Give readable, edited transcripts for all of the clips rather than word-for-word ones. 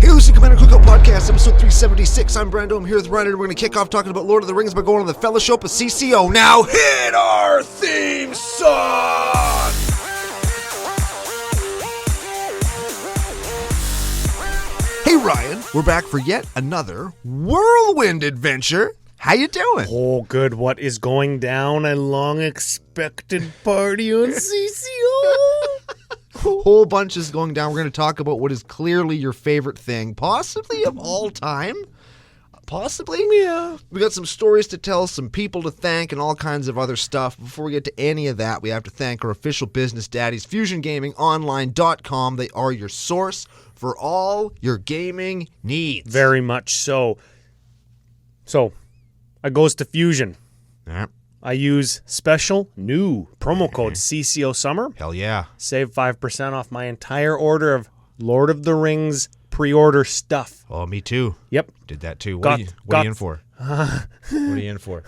Hey, this is Commander Cookout Podcast, episode 376. I'm Brando. I'm here with Ryan, and we're going to kick off talking about Lord of the Rings by going on the Fellowship of CCO. Now hit our theme song! Hey, Ryan. We're back for yet another whirlwind adventure. How you doing? Oh, good. What is going down? A long-expected party on CCO? Whole bunch is going down. We're going to talk about what is clearly your favorite thing, possibly of all time. Possibly? Yeah. We got some stories to tell, some people to thank, and all kinds of other stuff. Before we get to any of that, we have to thank our official business daddies, FusionGamingOnline.com. They are your source for all your gaming needs. Very much so. So, I goes to Fusion. Yeah. I use special new promo code CCO Summer. Hell yeah. Save 5% off my entire order of Lord of the Rings pre-order stuff. Oh, me too. Yep. Did that too. What are you in for? What are you in for?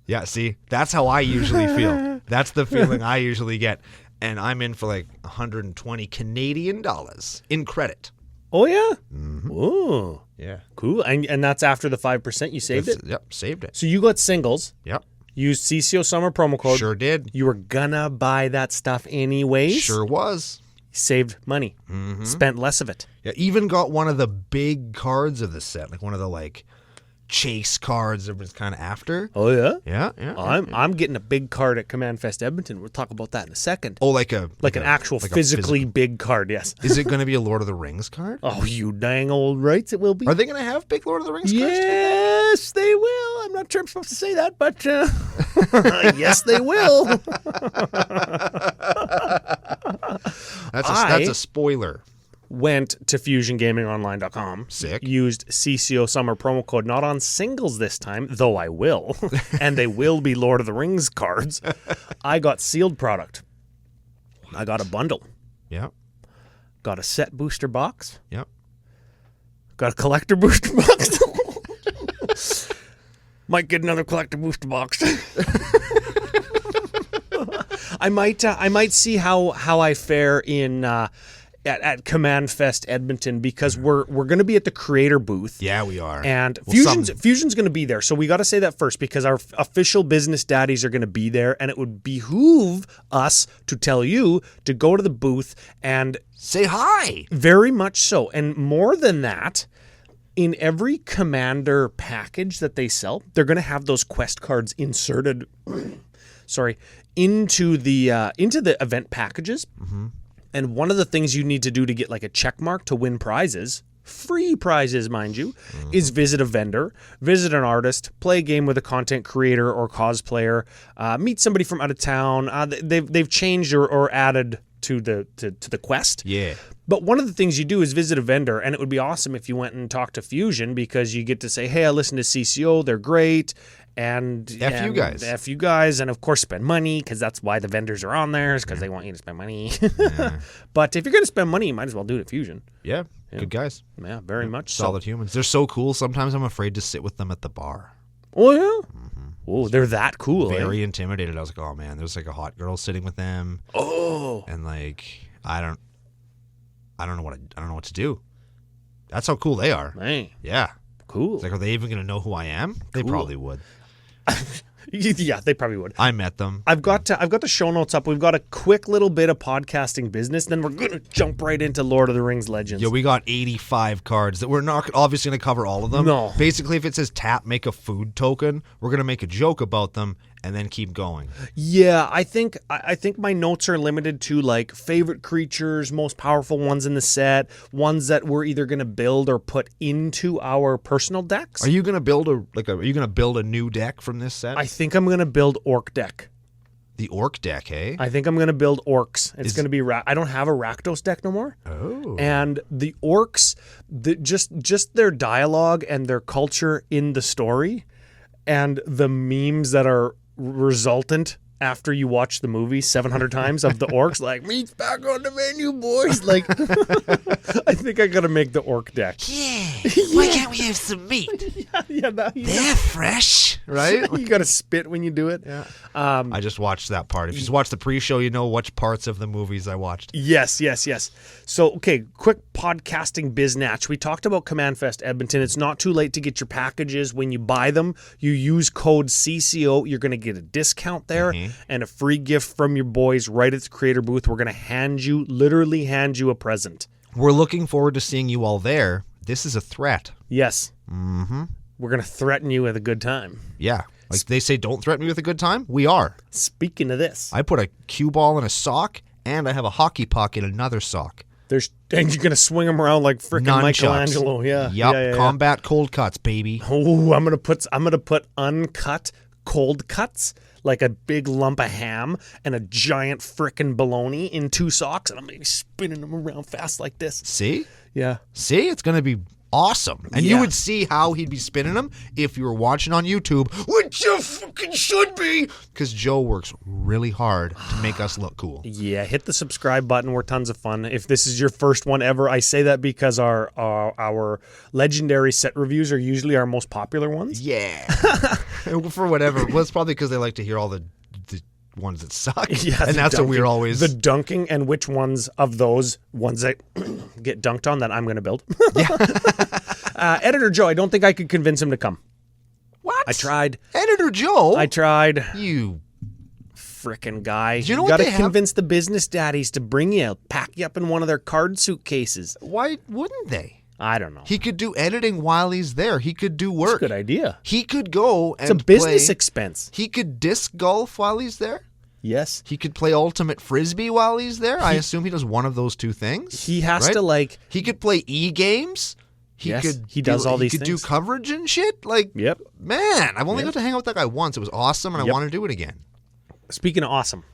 Yeah, see, that's how I usually feel. That's the feeling I usually get. And I'm in for like 120 Canadian dollars in credit. Oh, yeah? Mm-hmm. Ooh. Yeah. Cool. And that's after the 5% you saved it? Yep, saved it. So you got singles. Yep. Used CCO Summer promo code. Sure did. You were gonna buy that stuff anyways. Sure was. Saved money. Mm-hmm. Spent less of it. Yeah, even got one of the big cards of the set, like one of the like chase cards everyone's kind of after. Oh yeah? Yeah. I'm getting a big card at Command Fest Edmonton. We'll talk about that in a second. Oh, like an actual physically big card, yes. Is it going to be a Lord of the Rings card? Oh, you dang old rights, it will be. Are they going to have big Lord of the Rings cards? Yes, they will. I'm not sure I'm supposed to say that, but yes, they will. That's a spoiler. Went to FusionGamingOnline.com. Sick. Used CCO Summer promo code, not on singles this time, though I will. And they will be Lord of the Rings cards. I got sealed product. I got a bundle. Yep. Got a set booster box. Yep. Got a collector booster box. Might get another collector booster box. I might see how I fare in at Command Fest Edmonton, because we're going to be at the creator booth. Yeah, we are. And Fusion's going to be there. So we got to say that first, because our official business daddies are going to be there, and it would behoove us to tell you to go to the booth and say hi. Very much so. And more than that, in every Commander package that they sell, they're going to have those quest cards inserted into the event packages. Mm-hmm. And one of the things you need to do to get like a check mark to win prizes, free prizes, mind you, is visit a vendor, visit an artist, play a game with a content creator or cosplayer, meet somebody from out of town. They've changed or added to the quest. Yeah. But one of the things you do is visit a vendor, and it would be awesome if you went and talked to Fusion, because you get to say, hey, I listen to CCO, they're great. And you guys. F you guys, and of course spend money, because that's why the vendors are on there, is because they want you to spend money. Yeah. But if you're going to spend money, you might as well do it at Fusion. Yeah, good guys. Yeah, very much solid humans. They're so cool. Sometimes I'm afraid to sit with them at the bar. Oh, yeah? Mm-hmm. Oh, they're that cool. Very intimidated. I was like, oh, man, there's like a hot girl sitting with them. Oh. And like, I don't know what to do. That's how cool they are. Man. Yeah. Cool. It's like, are they even going to know who I am? They probably would. Yeah, they probably would. I met them. I've got the show notes up. We've got a quick little bit of podcasting business. Then we're going to jump right into Lord of the Rings Legends. Yeah, we got 85 cards that we're not obviously going to cover all of them. No. Basically, if it says tap, make a food token, we're going to make a joke about them and then keep going. Yeah, I think my notes are limited to like favorite creatures, most powerful ones in the set, ones that we're either going to build or put into our personal decks. Are you going to build a new deck from this set? I think I'm going to build Orc deck. The Orc deck, eh? I think I'm going to build Orcs. It's going to be I don't have a Rakdos deck no more. Oh. And the Orcs, just their dialogue and their culture in the story, and the memes that are resultant after you watch the movie 700 times of the orcs, like, meat's back on the menu, boys. Like, I think I got to make the orc deck. Yeah. Why can't we have some meat? They're fresh, right? You got to spit when you do it. Yeah. I just watched that part. If you watch the pre-show, you know which parts of the movies I watched. Yes. So, okay, quick podcasting biznatch. We talked about Command Fest Edmonton. It's not too late to get your packages. When you buy them, you use code CCO. You're going to get a discount there and a free gift from your boys right at the creator booth. We're going to literally hand you a present. We're looking forward to seeing you all there. This is a threat. Yes. Mm-hmm. We're going to threaten you with a good time. Yeah. Like they say, don't threaten me with a good time. We are. Speaking of this, I put a cue ball in a sock, and I have a hockey puck in another sock. And you're going to swing them around like freaking Michelangelo. Yeah. Yep. Combat cold cuts, baby. Oh, I'm going to put uncut cold cuts, like a big lump of ham and a giant frickin' bologna in 2 socks, and I'm going to be spinning them around fast like this. See? Yeah. See? It's going to be awesome. And you would see how he'd be spinning them if you were watching on YouTube, which you fucking should be, because Joe works really hard to make us look cool. Yeah, hit the subscribe button. We're tons of fun. If this is your first one ever, I say that because our legendary set reviews are usually our most popular ones. Yeah. For whatever. Well, it's probably because they like to hear all the ones that suck. Yeah, and that's what we're always... The dunking and which ones of those ones that get dunked on that I'm going to build. Yeah. Editor Joe, I don't think I could convince him to come. What? I tried. Editor Joe? I tried. You frickin' guy. You know you got to convince the business daddies to bring you, pack you up in one of their card suitcases. Why wouldn't they? I don't know. He could do editing while he's there. He could do work. That's a good idea. He could go and It's a business expense. He could disc golf while he's there. Yes. He could play ultimate frisbee while he's there. I assume he does one of those 2 things. He has to He could play e-games. He does all these things. He could do coverage and shit. Like, yep. Man, I've only got to hang out with that guy once. It was awesome, and I want to do it again. Speaking of awesome,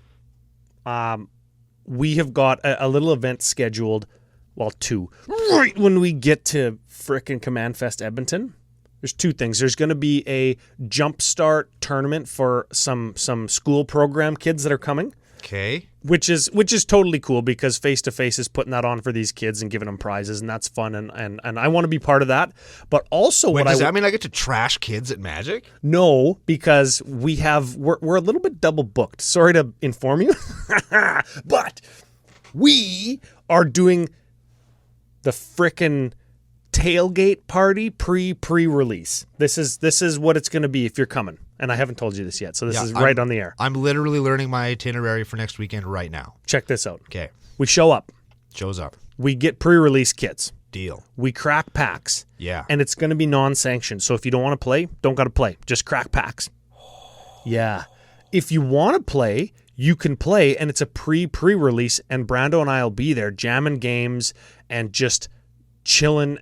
we have got a little event scheduled. Well, 2. Right when we get to frickin' Command Fest Edmonton, there's 2 things. There's going to be a jumpstart tournament for some school program kids that are coming. Okay. Which is totally cool because Face to Face is putting that on for these kids and giving them prizes, and that's fun, and I want to be part of that. But also, does that mean I get to trash kids at Magic? No, because we're a little bit double booked. Sorry to inform you, but we are doing the frickin' tailgate party pre-release. This is what it's going to be if you're coming. And I haven't told you this yet, so this is right on the air. I'm literally learning my itinerary for next weekend right now. Check this out. Okay. We show up. Shows up. We get pre-release kits. Deal. We crack packs. Yeah. And it's going to be non-sanctioned. So if you don't want to play, don't got to play. Just crack packs. Yeah. If you want to play, you can play, and it's a pre-release, and Brando and I will be there jamming games and just chilling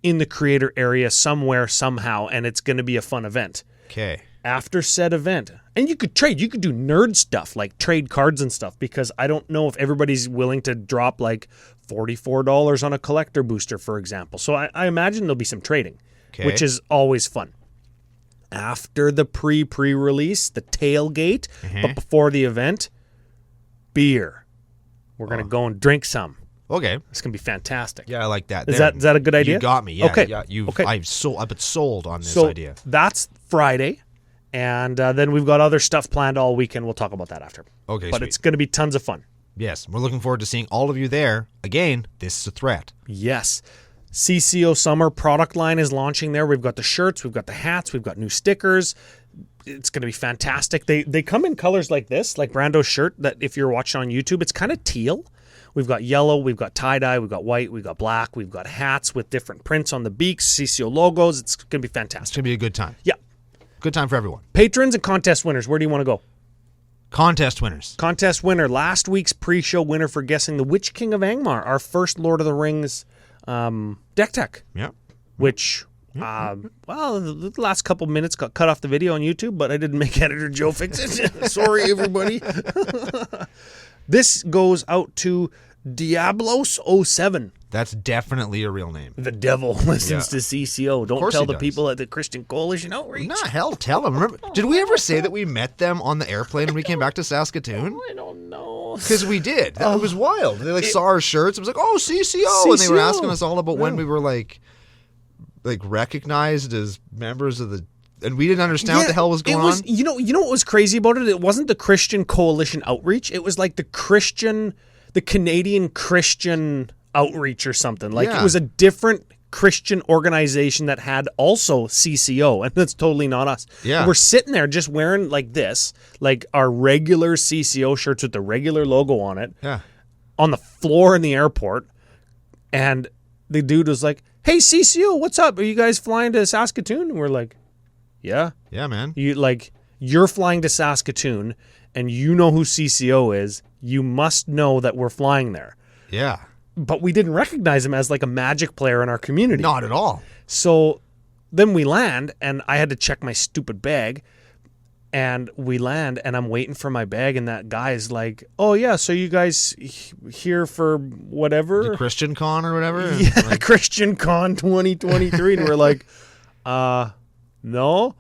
in the creator area somewhere, somehow, and it's going to be a fun event. Okay. After said event, and you could trade, you could do nerd stuff like trade cards and stuff, because I don't know if everybody's willing to drop like $44 on a collector booster, for example. So I imagine there'll be some trading, which is always fun. After the pre-release, the tailgate, but before the event, beer. We're going to go and drink some. Okay. It's going to be fantastic. Yeah, I like that. Is that a good idea? You got me. Yeah. Okay. Yeah, I've been sold on this so idea. That's Friday. And then we've got other stuff planned all weekend. We'll talk about that after. Okay, but it's going to be tons of fun. Yes. We're looking forward to seeing all of you there. Again, this is a threat. Yes. CCO Summer product line is launching there. We've got the shirts. We've got the hats. We've got new stickers. It's going to be fantastic. They come in colors like this, like Brando's shirt that if you're watching on YouTube, it's kind of teal. We've got yellow, we've got tie-dye, we've got white, we've got black, we've got hats with different prints on the beaks, CCO logos. It's going to be fantastic. It's going to be a good time. Yeah. Good time for everyone. Patrons and contest winners, where do you want to go? Contest winners. Contest winner, last week's pre-show winner for guessing the Witch King of Angmar, our first Lord of the Rings deck tech. Yeah. Which, the last couple minutes got cut off the video on YouTube, but I didn't make Editor Joe fix it. Sorry, everybody. This goes out to Diablos07. That's definitely a real name. The devil listens to CCO. Don't tell the people at the Christian Coalition Outreach. Nah, hell, tell them. Remember, did we ever say that we met them on the airplane when we came back to Saskatoon? I don't know. Because we did. It was wild. They saw our shirts. It was like, oh, CCO. And they were asking us all about when we were like recognized as members of the... And we didn't understand what the hell was going on. You know what was crazy about it? It wasn't the Christian Coalition Outreach. It was like the Canadian Christian Outreach or something. Like it was a different Christian organization that had also CCO, and that's totally not us. Yeah. And we're sitting there just wearing like this, like our regular CCO shirts with the regular logo on it. Yeah. On the floor in the airport, and the dude was like, "Hey CCO, what's up? Are you guys flying to Saskatoon?" And we're like, "Yeah." Yeah, man. You're flying to Saskatoon, and you know who CCO is. You must know that we're flying there. Yeah. But we didn't recognize him as like a Magic player in our community. Not at all. So then we land, and I had to check my stupid bag. And we land, and I'm waiting for my bag, and that guy's like, "Oh yeah, so you guys here for whatever? The Christian Con or whatever?" Yeah, Christian Con 2023. And we're like, no.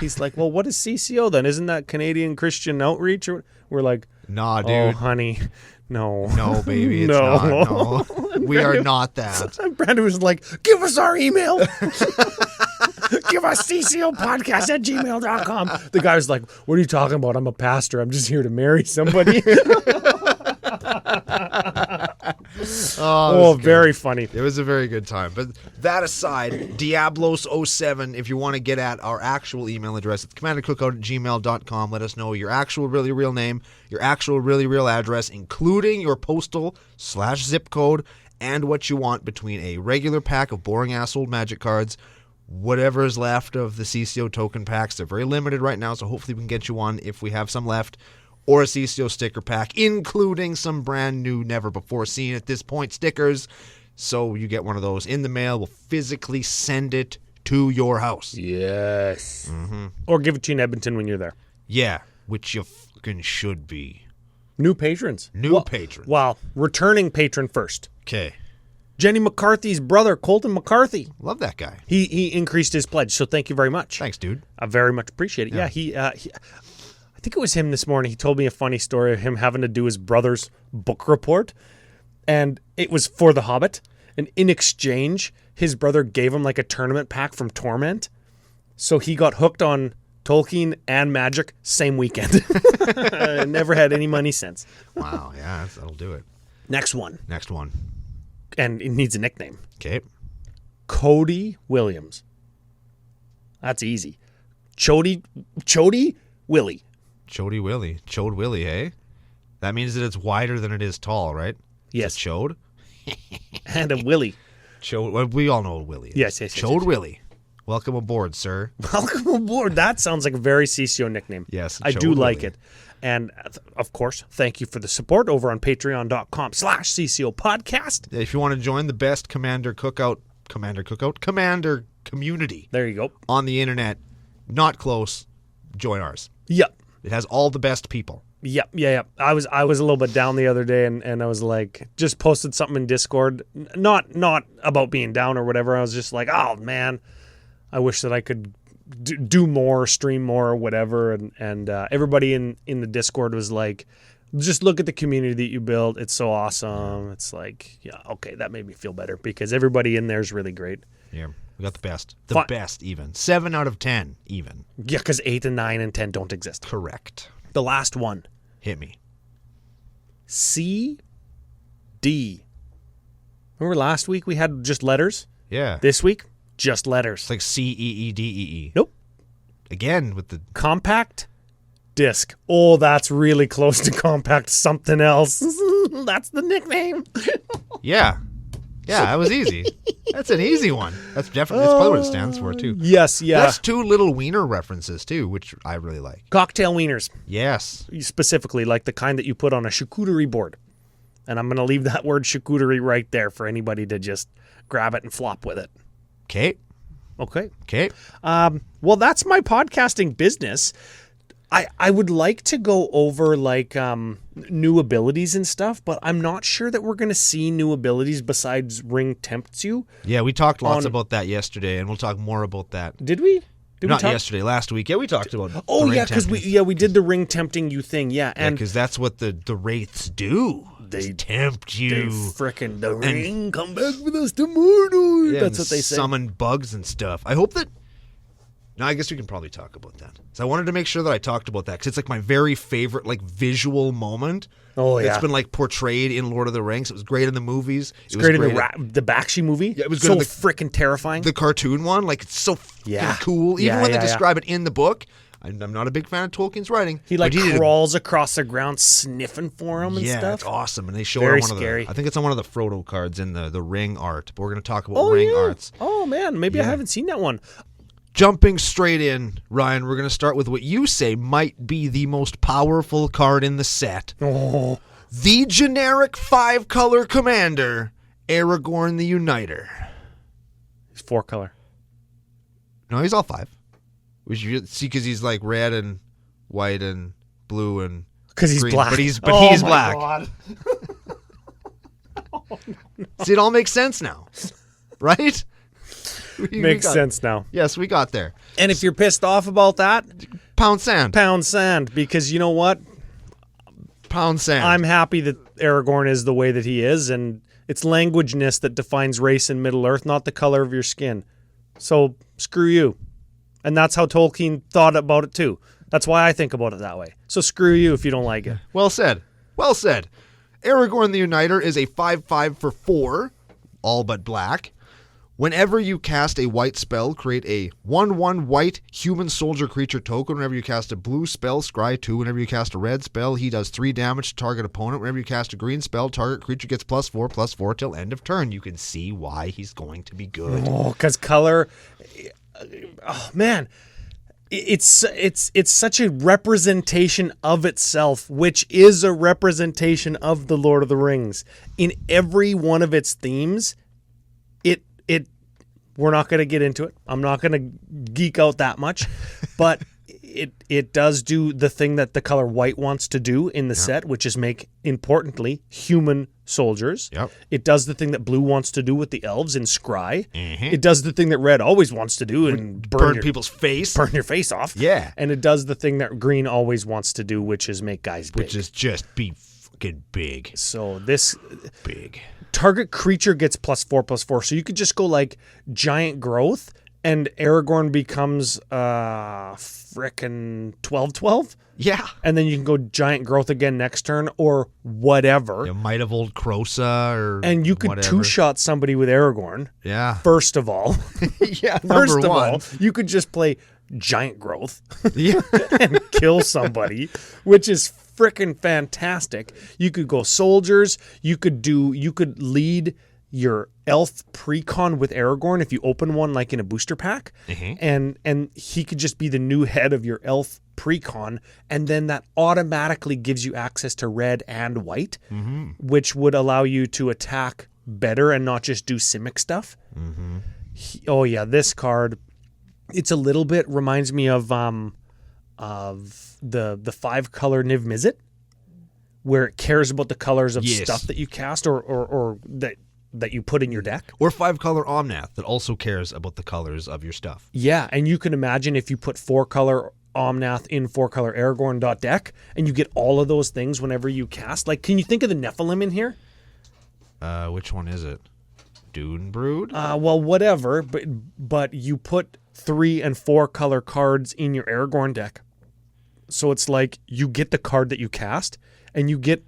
He's like, "Well, what is CCO then? Isn't that Canadian Christian Outreach?" We're like, "Nah, dude. Oh, honey, no. No, baby, it's not. No. We are not that." Brandon was like, "Give us our email. Give us ccopodcast@gmail.com. The guy was like, "What are you talking about? I'm a pastor. I'm just here to marry somebody." Very funny. It was a very good time. But that aside, Diablos07, if you want to get at our actual email address, it's commandercookout@gmail.com. Let us know your actual really real name, your actual really real address, including your postal/zip code, and what you want between a regular pack of boring-ass old Magic cards, whatever is left of the CCO token packs. They're very limited right now, so hopefully we can get you one if we have some left, or a CCO sticker pack, including some brand new, never-before-seen at this point stickers. So you get one of those in the mail. We'll physically send it to your house. Yes. Mm-hmm. Or give it to you in Edmonton when you're there. Yeah, which you fucking should be. New patrons. Patrons. Well, returning patron first. Okay. Jenny McCarthy's brother, Colton McCarthy. Love that guy. He increased his pledge, so thank you very much. Thanks, dude. I very much appreciate it. Yeah, he I think it was him this morning. He told me a funny story of him having to do his brother's book report, and it was for The Hobbit. And in exchange, his brother gave him like a tournament pack from Torment, so he got hooked on Tolkien and Magic same weekend. Never had any money since. Wow, yeah, that'll do it. Next one. And it needs a nickname. Okay. Cody Williams. That's easy. Chody Willie. Chody Willie. Chode Willie, eh? That means that it's wider than it is tall, right? Yes. Chode? And a Willie. Chode. Well, we all know what Willie is. Yes. Chode Willie. Welcome aboard, sir. Welcome aboard. That sounds like a very CCO nickname. Yes. I do like it. And, of course, thank you for the support over on patreon.com/CCO Podcast. If you want to join the best Commander community. There you go. On the internet, not close, join ours. Yep. It has all the best people. Yep. I was a little bit down the other day, and I was like, just posted something in Discord, not about being down or whatever. I was just like, oh, man, I wish that I could do more, stream more, or whatever. And everybody in the Discord was like, just look at the community that you built. It's so awesome. It's like, yeah, okay, that made me feel better because everybody in there is really great. Yeah, we got the best. The best, even. 7 out of 10, even. Yeah, because 8 and 9 and 10 don't exist. Correct. The last one. Hit me. CD. Remember last week we had just letters? Yeah. This week, just letters. It's like CEEDEE. Nope. Again with the... Compact disc. Oh, that's really close to compact something else. That's the nickname. Yeah. Yeah, that was easy. That's an easy one. That's probably what it stands for, too. Yes, yeah. That's 2 little wiener references, too, which I really like. Cocktail wieners. Yes. Specifically, like the kind that you put on a charcuterie board. And I'm going to leave that word charcuterie right there for anybody to just grab it and flop with it. Okay. Okay. Okay. Well, that's my podcasting business. I would like to go over like new abilities and stuff, but I'm not sure that we're going to see new abilities besides Ring Tempts You. Yeah, we talked lots about that yesterday, and we'll talk more about that. Did we? Not yesterday, last week. Yeah, we talked about Oh, yeah, because we did the Ring Tempting You thing, yeah. And because that's what the wraiths do. They tempt you. They frickin' the ring, come back with us tomorrow. Yeah, that's what they say. Summon bugs and stuff. I hope that... No, I guess we can probably talk about that. So I wanted to make sure that I talked about that because it's like my very favorite like visual moment. Oh yeah, it's been like portrayed in Lord of the Rings. It was great in the movies. It was great in the Bakshi movie. Yeah, it was so good. Freaking terrifying. The cartoon one, like it's so cool. Even when they describe it in the book. I'm not a big fan of Tolkien's writing. He crawls across the ground sniffing for him and stuff. Yeah, it's awesome. And they show Very it on one scary. of the... I think it's on one of the Frodo cards in the ring art. But we're going to talk about ring arts. Oh, man. Maybe I haven't seen that one. Jumping straight in, Ryan, we're going to start with what you say might be the most powerful card in the set. Oh. The generic 5-color commander, Aragorn the Uniter. He's 4-color. No, he's all 5. We should see because he's like red and white and blue and because he's green, black. But he's black. God. See, it all makes sense now, right? Makes sense now. Yes, we got there. And if you're pissed off about that, pound sand. Because you know what? Pound sand. I'm happy that Aragorn is the way that he is, and it's languageness that defines race in Middle-earth, not the color of your skin. So screw you. And that's how Tolkien thought about it too. That's why I think about it that way. So screw you if you don't like it. Well said. Well said. Aragorn the Uniter is a 5/5 for 4, all but black. Whenever you cast a white spell, create a 1/1 white human soldier creature token. Whenever you cast a blue spell, scry 2. Whenever you cast a red spell, he does 3 damage to target opponent. Whenever you cast a green spell, target creature gets +4/+4 till end of turn. You can see why he's going to be good. Oh, because color... Oh, man. It's such a representation of itself, which is a representation of the Lord of the Rings. In every one of its themes, we're not going to get into it. I'm not going to geek out that much, but it does do the thing that the color white wants to do in the set, which is make, importantly, human soldiers. Yep. It does the thing that blue wants to do with the elves in Scry. Mm-hmm. It does the thing that red always wants to do and burn people's face. Burn your face off. Yeah. And it does the thing that green always wants to do, which is make guys big. Which is just be fucking big. So this... Big. Target creature gets +4/+4. So you could just go like giant growth and Aragorn becomes frickin' 12/12. Yeah. And then you can go giant growth again next turn or whatever. Yeah, Might of Old Crosa or and you could whatever. two-shot somebody with Aragorn. Yeah. First of all. Yeah, First of one. all, you could just play giant growth yeah. and kill somebody, which is frickin' fantastic. You could go soldiers. You could lead your elf precon with Aragorn if you open one like in a booster pack, and he could just be the new head of your elf precon, and then that automatically gives you access to red and white, which would allow you to attack better and not just do Simic stuff. Oh yeah, this card, it's a little bit reminds me of the 5-color Niv Mizzet, where it cares about the colors of stuff that you cast or that you put in your deck. Or 5-color Omnath that also cares about the colors of your stuff. Yeah, and you can imagine if you put 4-color Omnath in 4-color Aragorn deck, and you get all of those things whenever you cast. Like, can you think of the Nephilim in here? Which one is it? Dune Brood? Well, whatever, but you put 3 and 4-color cards in your Aragorn deck. So it's like you get the card that you cast, and you get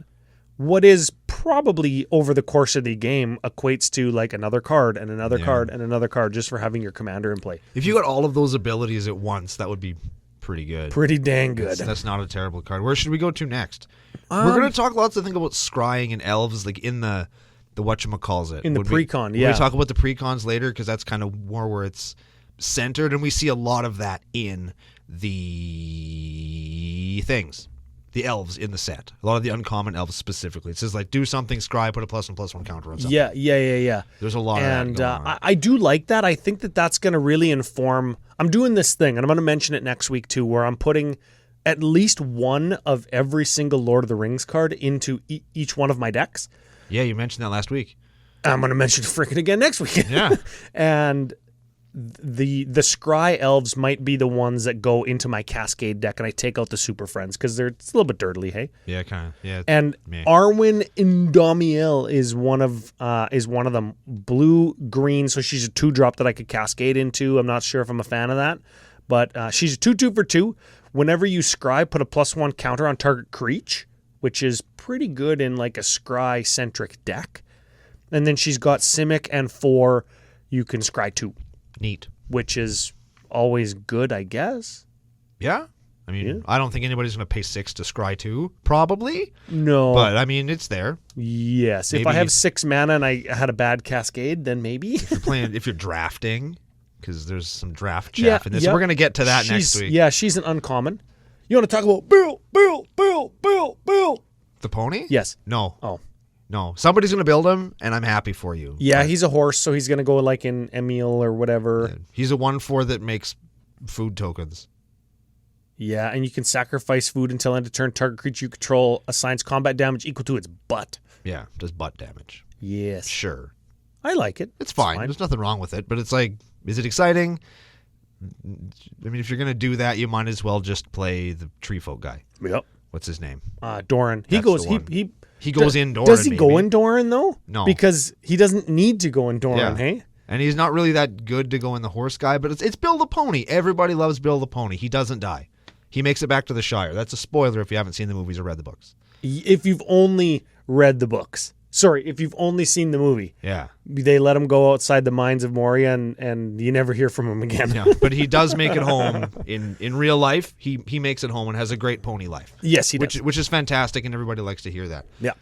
what is probably over the course of the game equates to like another card and another card and another card just for having your commander in play. If you got all of those abilities at once, that would be pretty good. Pretty dang good. That's not a terrible card. Where should we go to next? We're going to talk lots of things about scrying and elves, like in the whatchamacallit. In the precon, we talk about the precons later because that's kind of more where it's centered, and we see a lot of that in the things. The elves in the set. A lot of the uncommon elves specifically. It says like do something, scry, put a +1/+1 counter on something. Yeah. There's a lot of that going on. I do like that. I think that's going to really inform. I'm doing this thing, and I'm going to mention it next week too, where I'm putting at least one of every single Lord of the Rings card into each one of my decks. Yeah, you mentioned that last week. I'm going to mention it freaking again next week. Yeah. And the Scry elves might be the ones that go into my Cascade deck, and I take out the Super Friends because it's a little bit dirtily, hey? Yeah, kind of. Yeah. And Arwen Indomiel is one of them. Blue green, so she's a 2-drop that I could Cascade into. I'm not sure if I'm a fan of that, but she's a 2/2 for 2. Whenever you Scry, put a +1 counter on target creature, which is pretty good in like a Scry centric deck. And then she's got Simic and 4. You can Scry 2. Neat. Which is always good, I guess. Yeah. I mean, I don't think anybody's going to pay 6 to Scry 2, probably. No. But, I mean, it's there. Yes. Maybe if I have 6 mana and I had a bad Cascade, then maybe. If you're drafting, because there's some draft chaff in this. We're going to get to that next week. Yeah, she's an uncommon. You want to talk about Bill? The pony? Yes. No. Oh. No. Somebody's going to build him, and I'm happy for you. Yeah, he's a horse, so he's going to go like in Emil or whatever. Yeah. He's a 1/4 that makes food tokens. Yeah, and you can sacrifice food until end of turn. Target creature you control assigns combat damage equal to its butt. Yeah, does butt damage. Yes. Sure. I like it. It's fine. There's nothing wrong with it, but it's like, is it exciting? I mean, if you're going to do that, you might as well just play the tree folk guy. Yep. What's his name? Doran. He goes in Doran. Does he go in Doran though? No. Because he doesn't need to go in Doran, hey? And he's not really that good to go in the horse guy, but it's Bill the Pony. Everybody loves Bill the Pony. He doesn't die. He makes it back to the Shire. That's a spoiler if you haven't seen the movies or read the books. If you've only read the books. Sorry, if you've only seen the movie. Yeah. They let him go outside the mines of Moria and you never hear from him again. Yeah, but he does make it home in real life. He makes it home and has a great pony life. Yes, he does. Which is fantastic, and everybody likes to hear that. Yeah.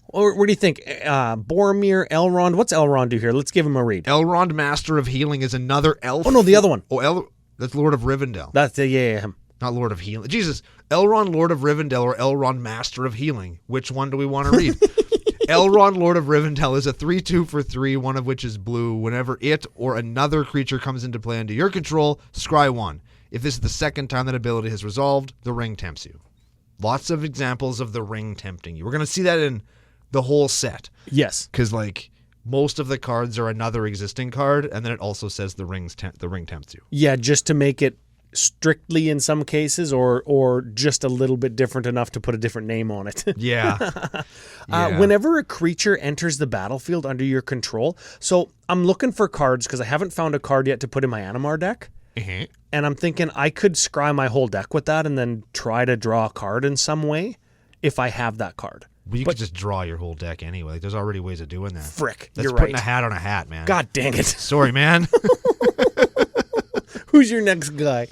Or what do you think? Boromir, Elrond. What's Elrond do here? Let's give him a read. Elrond, Master of Healing, is another elf. Oh, no, the other one. Oh, that's Lord of Rivendell. That's him. Not Lord of Healing. Jesus. Elrond, Lord of Rivendell, or Elrond, Master of Healing. Which one do we want to read? Elrond, Lord of Rivendell, is a 3/2 for 3, one of which is blue. Whenever it or another creature comes into play under your control, scry 1. If this is the second time that ability has resolved, the ring tempts you. Lots of examples of the ring tempting you. We're going to see that in the whole set. Yes. Because, like, most of the cards are another existing card, and then it also says the ring tempts you. Yeah, just to make it strictly in some cases or just a little bit different enough to put a different name on it. Yeah. Whenever a creature enters the battlefield under your control, so I'm looking for cards because I haven't found a card yet to put in my Animar deck. Mm-hmm. And I'm thinking I could scry my whole deck with that and then try to draw a card in some way if I have that card. Well, you could just draw your whole deck anyway. Like, there's already ways of doing that. Frick, That's you're putting right. a hat on a hat, man. God dang it. Sorry, man. Who's your next guy?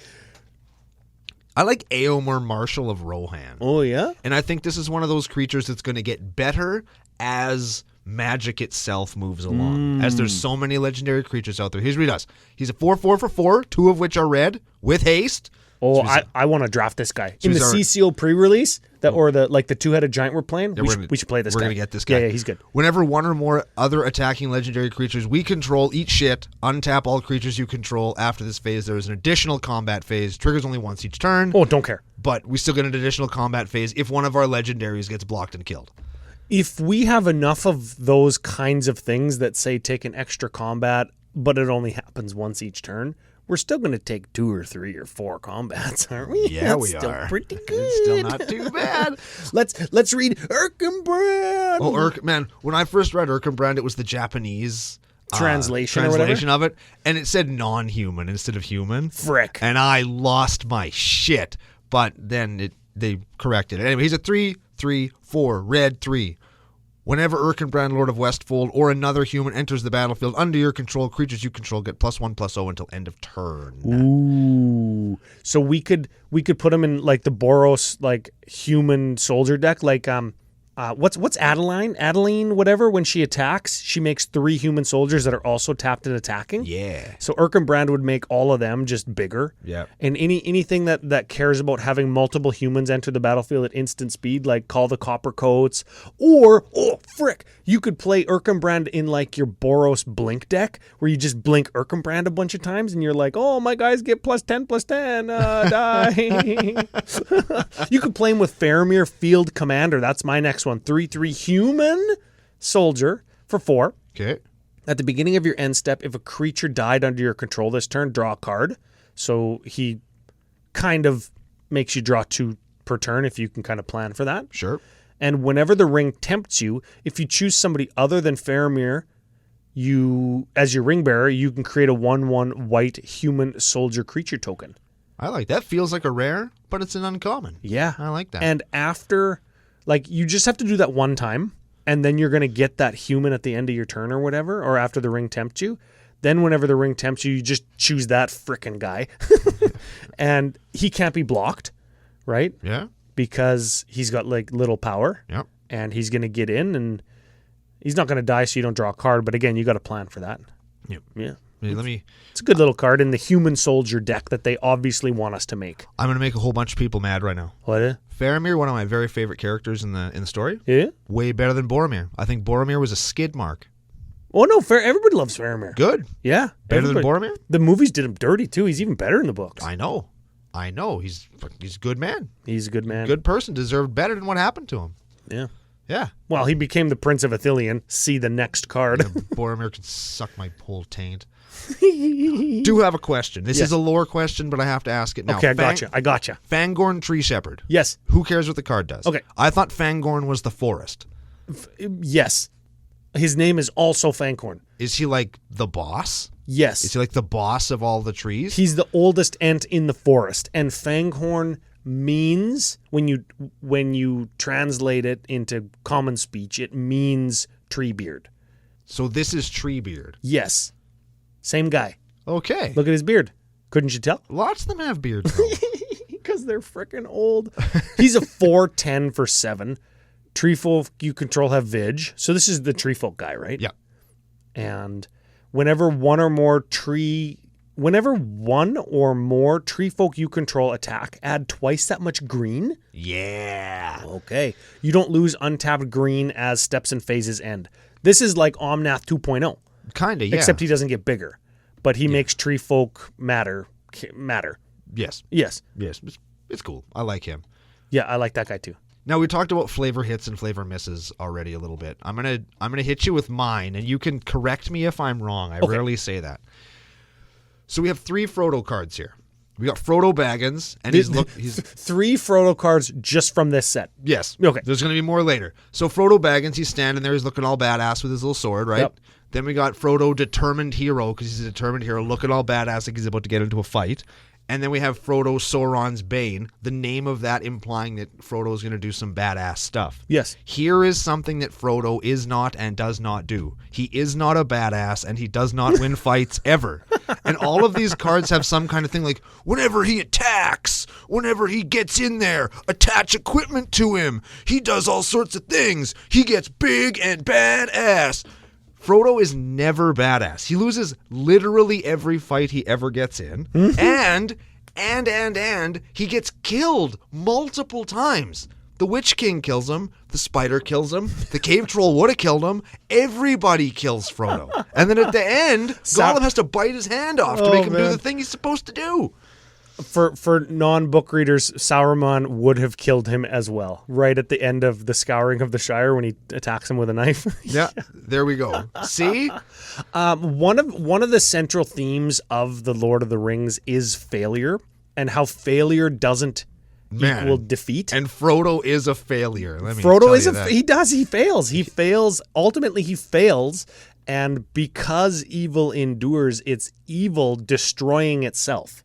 I like Eomer, Marshal of Rohan. Oh, yeah? And I think this is one of those creatures that's going to get better as Magic itself moves along. As there's so many legendary creatures out there. Here's what he does. He's a 4/4 for 4, 2 of which are red, with haste. Oh, I want to draft this guy. In the CCO pre-release, or the 2-headed giant we're playing, we should play this guy. We're going to get this guy. Yeah, he's good. Whenever one or more other attacking legendary creatures we control eat shit, untap all creatures you control. After this phase, there is an additional combat phase. Triggers only once each turn. Oh, don't care. But we still get an additional combat phase if one of our legendaries gets blocked and killed. If we have enough of those kinds of things that say take an extra combat, but it only happens once each turn, we're still going to take 2 or 3 or 4 combats, aren't we? Yeah, That's we still are. Pretty good. It's still not too bad. Let's read Erkenbrand. Oh, man, when I first read Erkenbrand, it was the Japanese translation of it, and it said non-human instead of human. Frick. And I lost my shit. But then they corrected it. Anyway, he's a 3/3/4 red 3. Whenever Erkenbrand, Lord of Westfold, or another human enters the battlefield under your control, creatures you control get +1/+0 until end of turn. Ooh. So we could put him in like the Boros human soldier deck, what's Adeline, whatever, when she attacks, she makes 3 human soldiers that are also tapped and attacking. Yeah. So Erkenbrand would make all of them just bigger. Yeah. And anything that cares about having multiple humans enter the battlefield at instant speed, like Call the Copper Coats, or, you could play Erkenbrand in like your Boros Blink deck, where you just blink Erkenbrand a bunch of times, and you're like, oh, my guys get +10/+10, die. You could play him with Faramir Field Commander. That's my next one. 3/3 human soldier for 4. Okay. At the beginning of your end step, if a creature died under your control this turn, draw a card. So he kind of makes you draw 2 per turn if you can kind of plan for that. Sure. And whenever the ring tempts you, if you choose somebody other than Faramir, as your ring bearer, you can create a 1/1 white human soldier creature token. I like that. Feels like a rare, but it's an uncommon. Yeah. I like that. And after, like, you just have to do that one time, and then you're going to get that human at the end of your turn or whatever, or after the ring tempts you. Then whenever the ring tempts you, you just choose that frickin' guy. And he can't be blocked, right? Yeah. Because he's got, like, little power. Yep. And he's going to get in, and he's not going to die so you don't draw a card. But again, you got to plan for that. Yep. Yeah. Hey, It's a good little card in the human soldier deck that they obviously want us to make. I'm going to make a whole bunch of people mad right now. What? Faramir, one of my very favorite characters in the story. Yeah? Way better than Boromir. I think Boromir was a skid mark. Oh, no, everybody loves Faramir. Good. Yeah. Better than Boromir? The movies did him dirty, too. He's even better in the books. I know. He's a good man. He's a good man. Good person. Deserved better than what happened to him. Yeah. Yeah. Well, he became the Prince of Ithilien. See the next card. Yeah, Boromir can suck my whole taint. Do have a question. This is a lore question, but I have to ask it now. Okay, I gotcha. Fangorn Tree Shepherd. Yes. Who cares what the card does? Okay. I thought Fangorn was the forest. Yes. His name is also Fangorn. Is he like the boss? Yes. Is he like the boss of all the trees? He's the oldest ent in the forest, and Fanghorn means, when you translate it into common speech, it means treebeard. So this is Treebeard. Yes. Same guy. Okay. Look at his beard. Couldn't you tell? Lots of them have beards, though. Because they're freaking old. He's a 4/10 for 7. Treefolk you control have Vig. So this is the treefolk guy, right? Yeah. And whenever one or more treefolk you control attack, add twice that much green. Yeah. Okay. You don't lose untapped green as steps and phases end. This is like Omnath 2.0. Kind of, yeah. Except he doesn't get bigger. But he makes treefolk matter. Yes. Yes. Yes. It's cool. I like him. Yeah, I like that guy too. Now, we talked about flavor hits and flavor misses already a little bit. I'm gonna hit you with mine, and you can correct me if I'm wrong. I rarely say that. So we have 3 Frodo cards here. We got Frodo Baggins, and he's 3 Frodo cards just from this set. Yes. Okay. There's gonna be more later. So Frodo Baggins, he's standing there, he's looking all badass with his little sword, right? Yep. Then we got Frodo Determined Hero, because he's a determined hero, looking all badass like he's about to get into a fight. And then we have Frodo Sauron's Bane, the name of that implying that Frodo is going to do some badass stuff. Yes. Here is something that Frodo is not and does not do. He is not a badass, and he does not win fights ever. And all of these cards have some kind of thing like, whenever he attacks, whenever he gets in there, attach equipment to him. He does all sorts of things. He gets big and badass. Frodo is never badass. He loses literally every fight he ever gets in. And he gets killed multiple times. The Witch King kills him. The Spider kills him. The Cave Troll would have killed him. Everybody kills Frodo. And then at the end, Gollum has to bite his hand off to make him do the thing he's supposed to do. For non-book readers, Sauron would have killed him as well, right at the end of the Scouring of the Shire when he attacks him with a knife. Yeah, there we go. See? One of the central themes of the Lord of the Rings is failure, and how failure doesn't equal defeat. And Frodo is a failure. He fails. He fails. Ultimately, he fails. And because evil endures, it's evil destroying itself.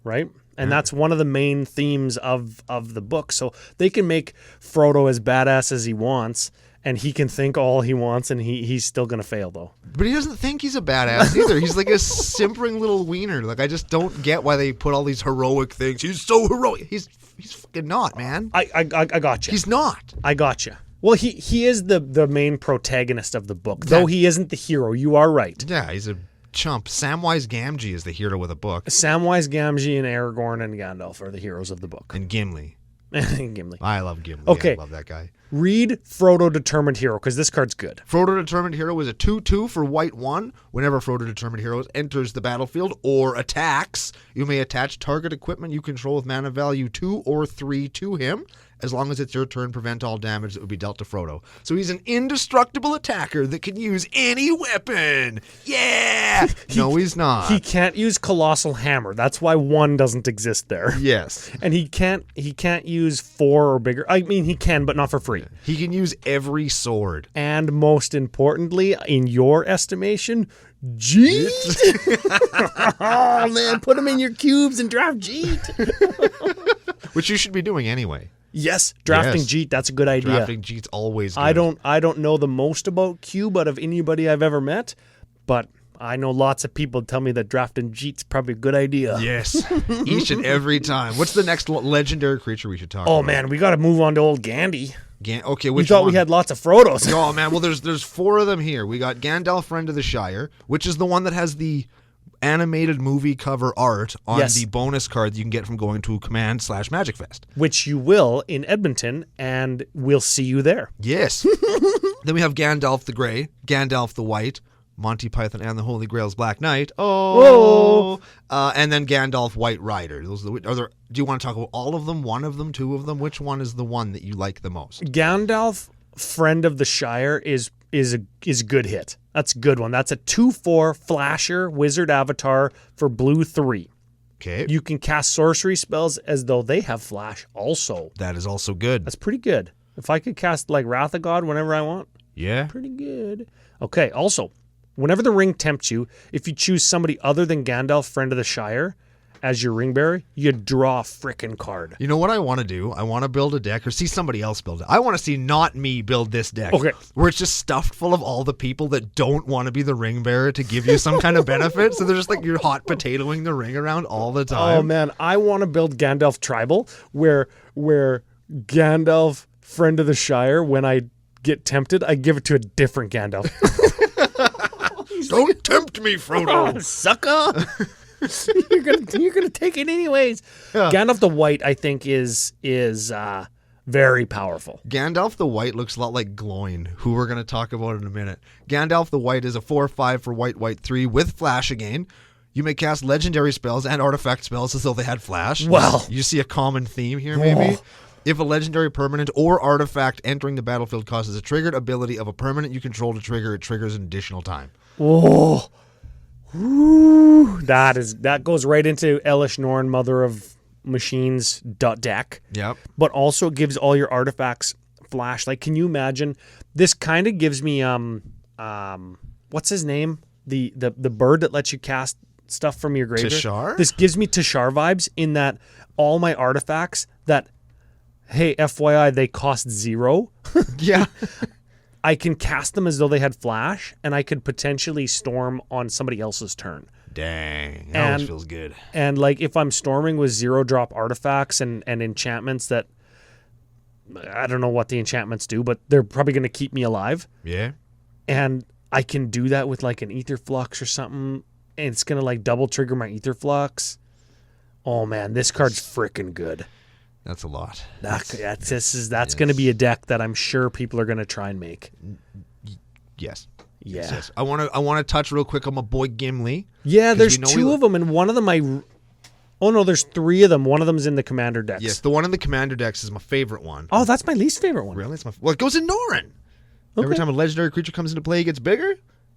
Right? And that's one of the main themes of the book. So they can make Frodo as badass as he wants, and he can think all he wants, and he's still going to fail, though. But he doesn't think he's a badass either. He's like a simpering little wiener. Like, I just don't get why they put all these heroic things. He's so heroic. He's fucking not, man. I got you. He's not. I got you. Well, he is the main protagonist of the book, though he isn't the hero. You are right. Yeah, he's a chump. Samwise Gamgee is the hero of the book. Samwise Gamgee and Aragorn and Gandalf are the heroes of the book. And Gimli. Gimli. I love Gimli. Okay. I love that guy. Read Frodo Determined Hero, because this card's good. Frodo Determined Hero is a 2/2 for white 1. Whenever Frodo Determined Hero enters the battlefield or attacks, you may attach target equipment you control with mana value 2 or 3 to him. As long as it's your turn, prevent all damage that would be dealt to Frodo. So he's an indestructible attacker that can use any weapon. Yeah! No, he's not. He can't use Colossal Hammer. That's why 1 doesn't exist there. Yes. And he can't use 4 or bigger. I mean, he can, but not for free. He can use every sword. And most importantly, in your estimation, Jeet. Oh, man, put him in your cubes and draft Jeet. Which you should be doing anyway. Yes, drafting Jeet, that's a good idea. Drafting Jeet's always good. I don't know the most about Cube out of anybody I've ever met, but I know lots of people tell me that drafting Jeet's probably a good idea. Yes, each and every time. What's the next legendary creature we should talk about? Oh, man, we got to move on to old Gandhi. Okay, We thought we had lots of Frodos. Oh, man, well, there's 4 of them here. We got Gandalf, Friend of the Shire, which is the one that has the animated movie cover art on the bonus card that you can get from going to Command/Magic Fest. Which you will in Edmonton, and we'll see you there. Yes. Then we have Gandalf the Grey, Gandalf the White, Monty Python and the Holy Grail's Black Knight. And then Gandalf White Rider. Those are do you want to talk about all of them, one of them, 2 of them? Which one is the one that you like the most? Gandalf, Friend of the Shire, is a good hit. That's a good one. That's a 2/4 flasher wizard avatar for blue 3. Okay. You can cast sorcery spells as though they have flash also. That is also good. That's pretty good. If I could cast like Wrath of God whenever I want, yeah. Pretty good. Okay, also, whenever the ring tempts you, if you choose somebody other than Gandalf, Friend of the Shire, as your ring bearer, you draw a frickin' card. You know what I want to do? I want to build a deck or see somebody else build it. I want to see not me build this deck. Okay. Where it's just stuffed full of all the people that don't want to be the ring bearer to give you some kind of benefit. So they're just like you're hot potatoing the ring around all the time. Oh man, I want to build Gandalf Tribal where Gandalf, Friend of the Shire, when I get tempted, I give it to a different Gandalf. Don't tempt me, Frodo. Oh, sucker. You're gonna take it anyways. Yeah. Gandalf the White, I think, is very powerful. Gandalf the White looks a lot like Gloin, who we're gonna talk about in a minute. Gandalf the White is a 4/5 for white 3 with flash again. You may cast legendary spells and artifact spells as though they had flash. Well, you see a common theme here, maybe. If a legendary permanent or artifact entering the battlefield causes a triggered ability of a permanent you control to trigger, it triggers an additional time. Oh. Ooh, that goes right into Elish Norn, Mother of Machines deck. Yep. But also it gives all your artifacts flash. Like, can you imagine? This kind of gives me what's his name? The bird that lets you cast stuff from your graveyard. Tashar? This gives me Tashar vibes in that all my artifacts that, hey, FYI, they cost 0. Yeah. I can cast them as though they had flash, and I could potentially storm on somebody else's turn. Dang, that always feels good. And like if I'm storming with 0-drop artifacts and enchantments that, I don't know what the enchantments do, but they're probably going to keep me alive. Yeah. And I can do that with like an Ether Flux or something, and it's going to like double trigger my Ether Flux. Oh man, this card's freaking good. That's a lot. That's going to be a deck that I'm sure people are going to try and make. Yes. Yeah. Yes. I want to touch real quick on my boy Gimli. Yeah, there's 2 of them, and one of them oh no, there's 3 of them. One of them's in the Commander decks. Yes, the one in the Commander decks is my favorite one. Oh, that's my least favorite one. Really? Well, it goes in Norrin. Okay. Every time a legendary creature comes into play, it gets bigger.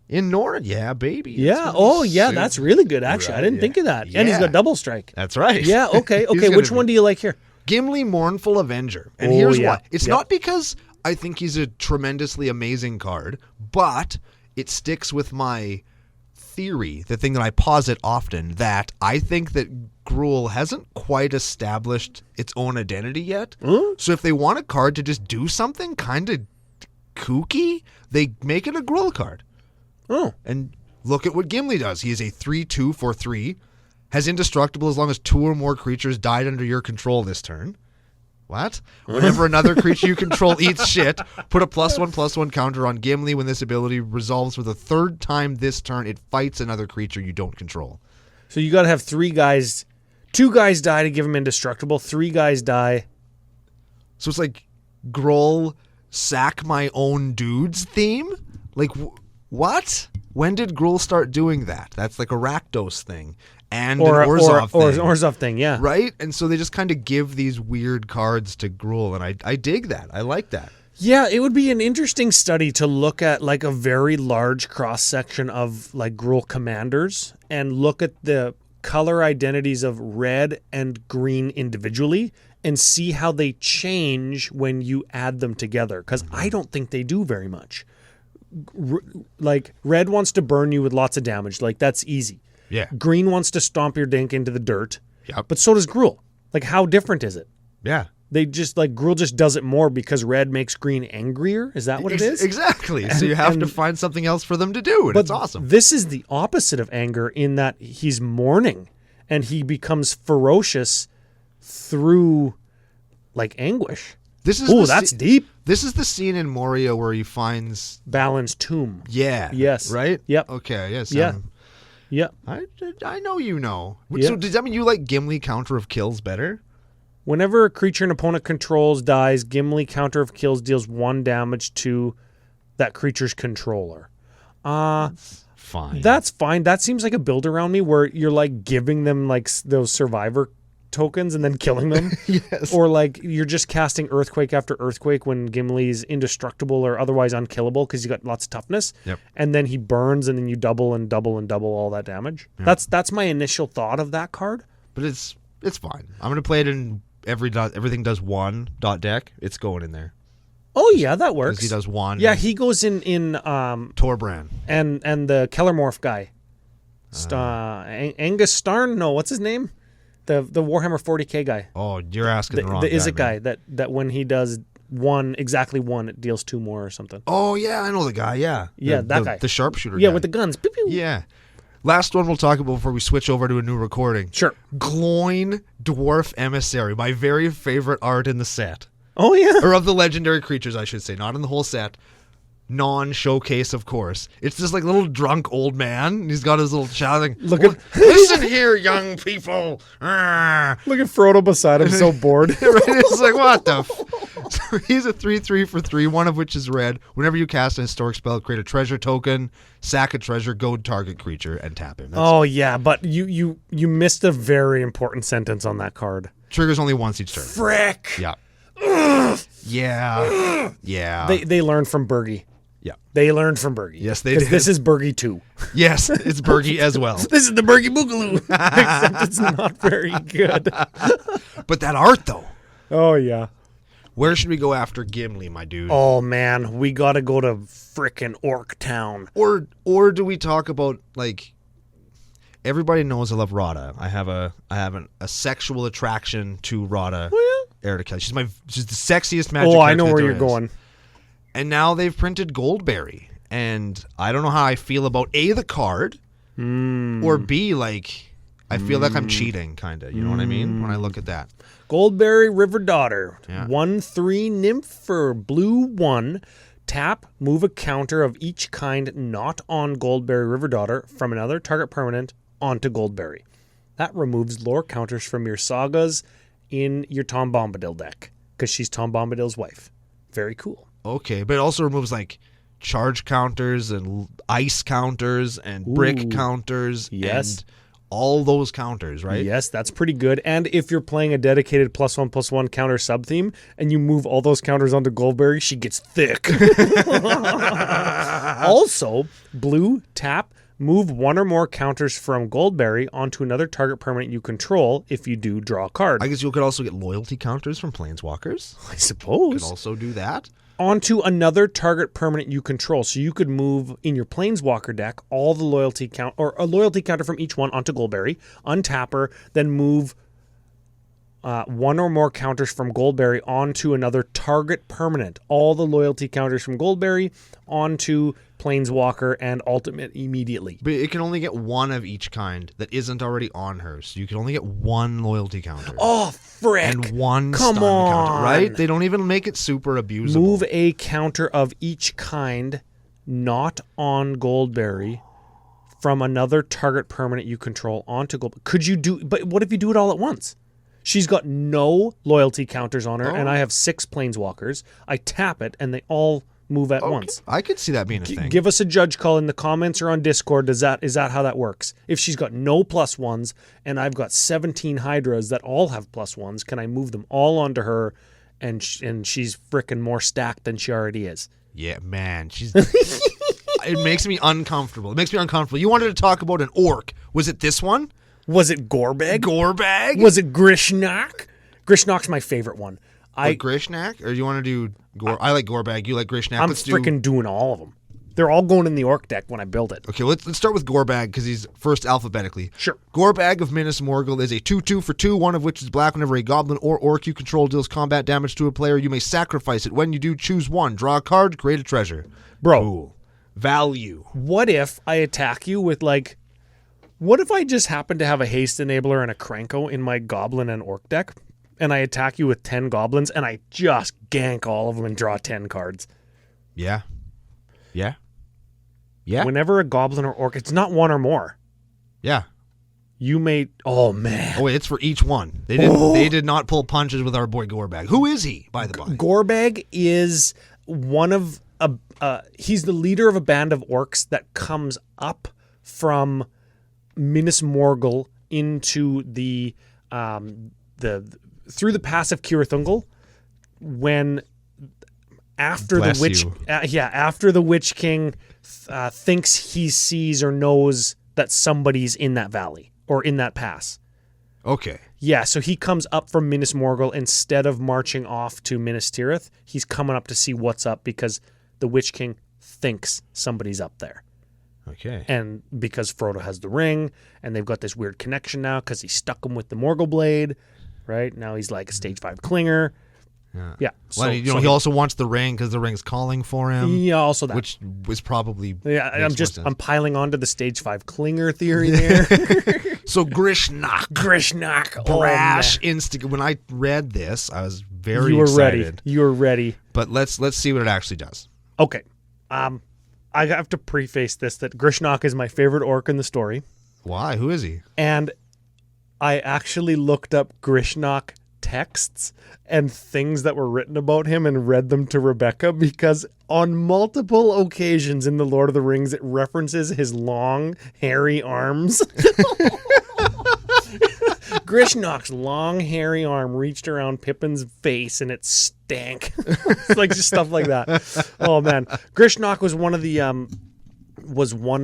In Norrin, yeah, baby. Yeah. Oh, yeah. That's really good. Actually, right. I didn't think of that. Yeah. And he's got double strike. That's right. Yeah. Okay. Okay. Which one do you like here? Gimli, Mournful Avenger. And here's why. It's not because I think he's a tremendously amazing card, but it sticks with my theory, the thing that I posit often, that I think that Gruul hasn't quite established its own identity yet. So if they want a card to just do something kind of kooky, they make it a Gruul card. Oh. And look at what Gimli does. He is a 3/2 for 3. Has indestructible as long as 2 or more creatures died under your control this turn. What? Whenever another creature you control eats shit, put a +1/+1 counter on Gimli. When this ability resolves for the third time this turn, it fights another creature you don't control. So you got to have 3 guys. 2 guys die to give him indestructible. 3 guys die. So it's like Groll sack my own dudes theme? Like, what? When did Groll start doing that? That's like a Rakdos thing. And an Orzhov thing. Orzhov thing, yeah. Right? And so they just kind of give these weird cards to Groll, and I dig that. I like that. Yeah, it would be an interesting study to look at like a very large cross-section of like Gruul commanders and look at the color identities of red and green individually and see how they change when you add them together. Because I don't think they do very much. Like red wants to burn you with lots of damage. Like that's easy. Yeah. Green wants to stomp your dink into the dirt. Yep. But so does Gruul. Like how different is it? Yeah. They just like Gruul just does it more because red makes green angrier. Is that what it is? Exactly. So you have to find something else for them to do, and it's awesome. This is the opposite of anger in that he's mourning and he becomes ferocious through like anguish. That's deep. This is the scene in Moria where he finds Balin's tomb. Yeah. Yes. Right? Yep. Okay. Yes. Yeah. Yeah. I know you know. Yeah. So does that mean you like Gimli counter of kills better? Whenever a creature an opponent controls dies, Gimli counter of kills deals 1 damage to that creature's controller. Fine. That's fine. That seems like a build around me where you're like giving them like those survivor tokens and then killing them. Yes. Or like you're just casting earthquake after earthquake when Gimli's indestructible or otherwise unkillable because you got lots of toughness. Yep. And then he burns and then you double and double and double all that damage. Yep. That's my initial thought of that card. But it's fine. I'm going to play it in everything does 1 dot deck. It's going in there. Oh yeah, that works. Because he does 1. Yeah, he goes in Torbran. And the Kellermorph guy. Angus Starn? No, what's his name? The Warhammer 40K guy. Oh, you're asking the wrong guy. The Izzet guy that when he does exactly 1, it deals 2 more or something. Oh yeah, I know the guy, yeah. That guy. The sharpshooter guy. Yeah, with the guns. Pew, pew. Yeah. Last one we'll talk about before we switch over to a new recording. Sure. Gloin Dwarf Emissary, my very favorite art in the set. Oh yeah. Or of the legendary creatures, I should say, not in the whole set. Non-showcase, of course. It's this like little drunk old man. And he's got his little shouting. Listen here, young people. Look at Frodo beside him, so bored. Right? It's like, what the So he's a 3/3 for 3, one of which is red. Whenever you cast an historic spell, create a treasure token, sack a treasure, go target creature, and tap him. Yeah, but you missed a very important sentence on that card. Triggers only once each turn. Frick. Yeah. Yeah. They learned from Bergie. Yeah. They learned from Bergie. Yes, they did. This is Bergie 2. Yes, it's Bergie as well. This is the Bergie Boogaloo. Except it's not very good. But that art, though. Oh, yeah. Where should we go after Gimli, my dude? Oh, man. We got to go to frickin' Orc Town. Or do we talk about, like, everybody knows I love Rada. I have a sexual attraction to Rada. Oh, yeah? Erdica. She's the sexiest magic. Oh, I know where you're going. And now they've printed Goldberry. And I don't know how I feel about A, the card, or B, like, I feel like I'm cheating, kind of. You know what I mean? When I look at that. Goldberry River Daughter. Yeah. 1/3 nymph for blue 1. Tap, move a counter of each kind not on Goldberry River Daughter from another target permanent onto Goldberry. That removes lore counters from your sagas in your Tom Bombadil deck, because she's Tom Bombadil's wife. Very cool. Okay, but it also removes, like, charge counters and ice counters and brick counters. Yes. And all those counters, right? Yes, that's pretty good. And if you're playing a dedicated +1/+1 counter sub-theme and you move all those counters onto Goldberry, she gets thick. Also, blue, tap, move 1 or more counters from Goldberry onto another target permanent you control if you do draw a card. I guess you could also get loyalty counters from Planeswalkers. I suppose. You could also do that. Onto another target permanent you control. So you could move in your Planeswalker deck all the loyalty count or a loyalty counter from each one onto Goldberry, untap her, then move one or more counters from Goldberry onto another target permanent. All the loyalty counters from Goldberry onto Planeswalker and Ultimate immediately. But it can only get one of each kind that isn't already on her. So you can only get one loyalty counter. Oh, frick. And one Come stun on. counter, right? They don't even make it super abusable. Move a counter of each kind not on Goldberry from another target permanent you control onto Goldberry. Could you do... But what if you do it all at once? She's got no loyalty counters on her, and I have 6 Planeswalkers. I tap it, and they all move at once. I could see that being a thing. Give us a judge call in the comments or on Discord. Is that how that works? If she's got no +1s, and I've got 17 Hydras that all have +1s, can I move them all onto her, and she's frickin' more stacked than she already is? Yeah, man. She's... It makes me uncomfortable. You wanted to talk about an orc. Was it this one? Was it Gorbag? Gorbag? Was it Grishnak? Grishnock's my favorite one. Grishnak? Or do you want to do I like Gorbag. You like Grishnak. I'm freaking doing all of them. They're all going in the orc deck when I build it. Okay, let's start with Gorbag because he's first alphabetically. Sure. Gorbag of Minas Morgul is a 2/2 for 2, one of which is black. Whenever a goblin or orc you control deals combat damage to a player, you may sacrifice it. When you do, choose one. Draw a card, create a treasure. Bro. Cool. Value. What if I attack you with what if I just happen to have a haste enabler and a Krenko in my goblin and orc deck, and I attack you with 10 goblins, and I just gank all of them and draw 10 cards? Yeah. Yeah. Yeah. Whenever a goblin or orc, it's not one or more. Yeah. You may... Oh, man. Oh, wait, it's for each one. They did not pull punches with our boy Gorbag. Who is he, by the by? Gorbag is one of... he's the leader of a band of orcs that comes up from Minas Morgul into the through the pass of Kirathungel when after Bless the witch you. After the Witch King thinks he sees or knows that somebody's in that valley or in that pass. Okay. Yeah, so he comes up from Minas Morgul instead of marching off to Minas Tirith. He's coming up to see what's up because the Witch King thinks somebody's up there. Okay. And because Frodo has the ring, and they've got this weird connection now because he stuck him with the Morgul blade, right? Now he's like a stage 5 clinger. Yeah. Well, he also wants the ring because the ring's calling for him. Yeah, also that. Which was probably... Yeah, I'm piling onto the stage 5 clinger theory there. So Grishnak. Brash instinct. When I read this, I was very excited. You were ready. But let's see what it actually does. Okay. I have to preface this that Grishnak is my favorite orc in the story. Why? Who is he? And I actually looked up Grishnak texts and things that were written about him and read them to Rebecca because on multiple occasions in The Lord of the Rings, it references his long, hairy arms. Grishnok's long, hairy arm reached around Pippin's face and it stank. It's like just stuff like that. Oh man, Grishnok was one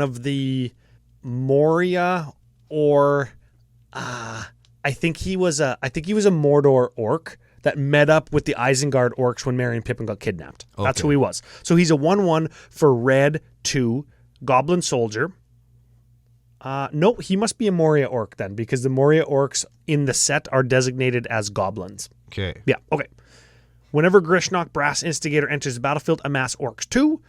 of the Moria, or I think he was a Mordor orc that met up with the Isengard orcs when Merry and Pippin got kidnapped. Okay. That's who he was. So he's a 1/1 for red 2 goblin soldier. No, he must be a Moria orc then, because the Moria orcs in the set are designated as goblins. Okay. Yeah, okay. Whenever Grishnok Brass Instigator enters the battlefield, amass orcs 2.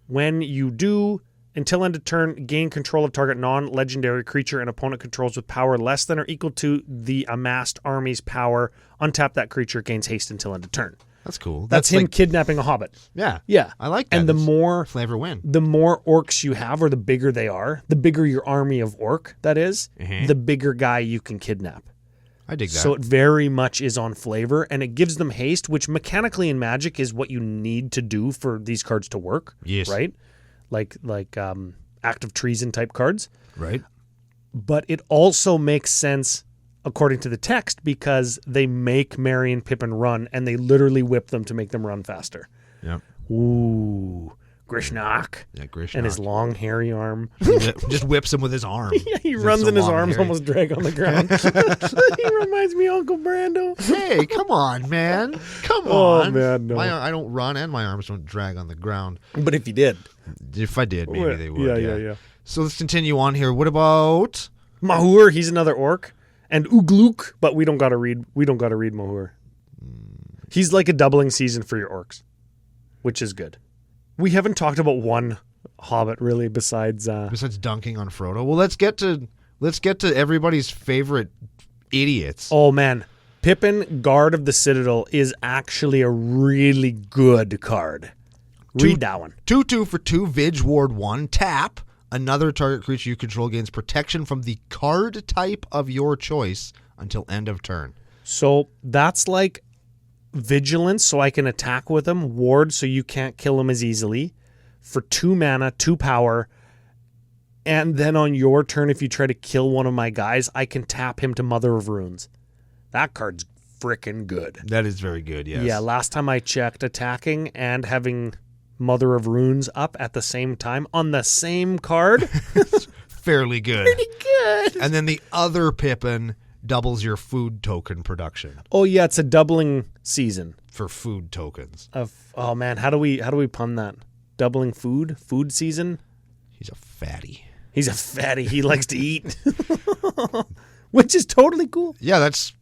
When you do, until end of turn, gain control of target non-legendary creature and opponent controls with power less than or equal to the amassed army's power. Untap that creature, gains haste until end of turn. That's cool. That's him kidnapping a hobbit. Yeah. Yeah. I like that. And the more flavor win. The more orcs you have, or the bigger they are, the bigger your army of orc, that is, the bigger guy you can kidnap. I dig that. So it very much is on flavor, and it gives them haste, which mechanically in Magic is what you need to do for these cards to work. Yes. Right? Like Act of Treason type cards. Right. But it also makes sense according to the text because they make Merry and Pippin run, and they literally whip them to make them run faster. Yep. Ooh. Grishnok. Yeah, Grishnok. And his long, hairy arm. Just whips him with his arm. Yeah, he runs and his arms almost drag on the ground. He reminds me of Uncle Brando. Hey, come on, man. Come on. Oh, man, no. I don't run and my arms don't drag on the ground. But if you did. If I did, maybe they would. Yeah. So let's continue on here. What about... Mahur, he's another orc. And Ugluk, but we don't gotta read Mohur. He's like a doubling season for your orcs, which is good. We haven't talked about one Hobbit really besides dunking on Frodo. Well, let's get to everybody's favorite idiots. Oh man, Pippin, Guard of the Citadel, is actually a really good card. Read that one. 2/2 for 2, Vidge Ward 1, tap. Another target creature you control gains protection from the card type of your choice until end of turn. So that's like Vigilance, so I can attack with him. Ward, so you can't kill him as easily. For 2 mana, 2 power. And then on your turn, if you try to kill one of my guys, I can tap him to Mother of Runes. That card's freaking good. That is very good, yes. Yeah, last time I checked, attacking and having Mother of Runes up at the same time on the same card. Fairly good. Pretty good. And then the other Pippin doubles your food token production. Oh yeah, it's a doubling season for food tokens. Oh man, how do we pun that? Doubling food season? He's a fatty. He's a fatty. He likes to eat. Which is totally cool. Yeah, that's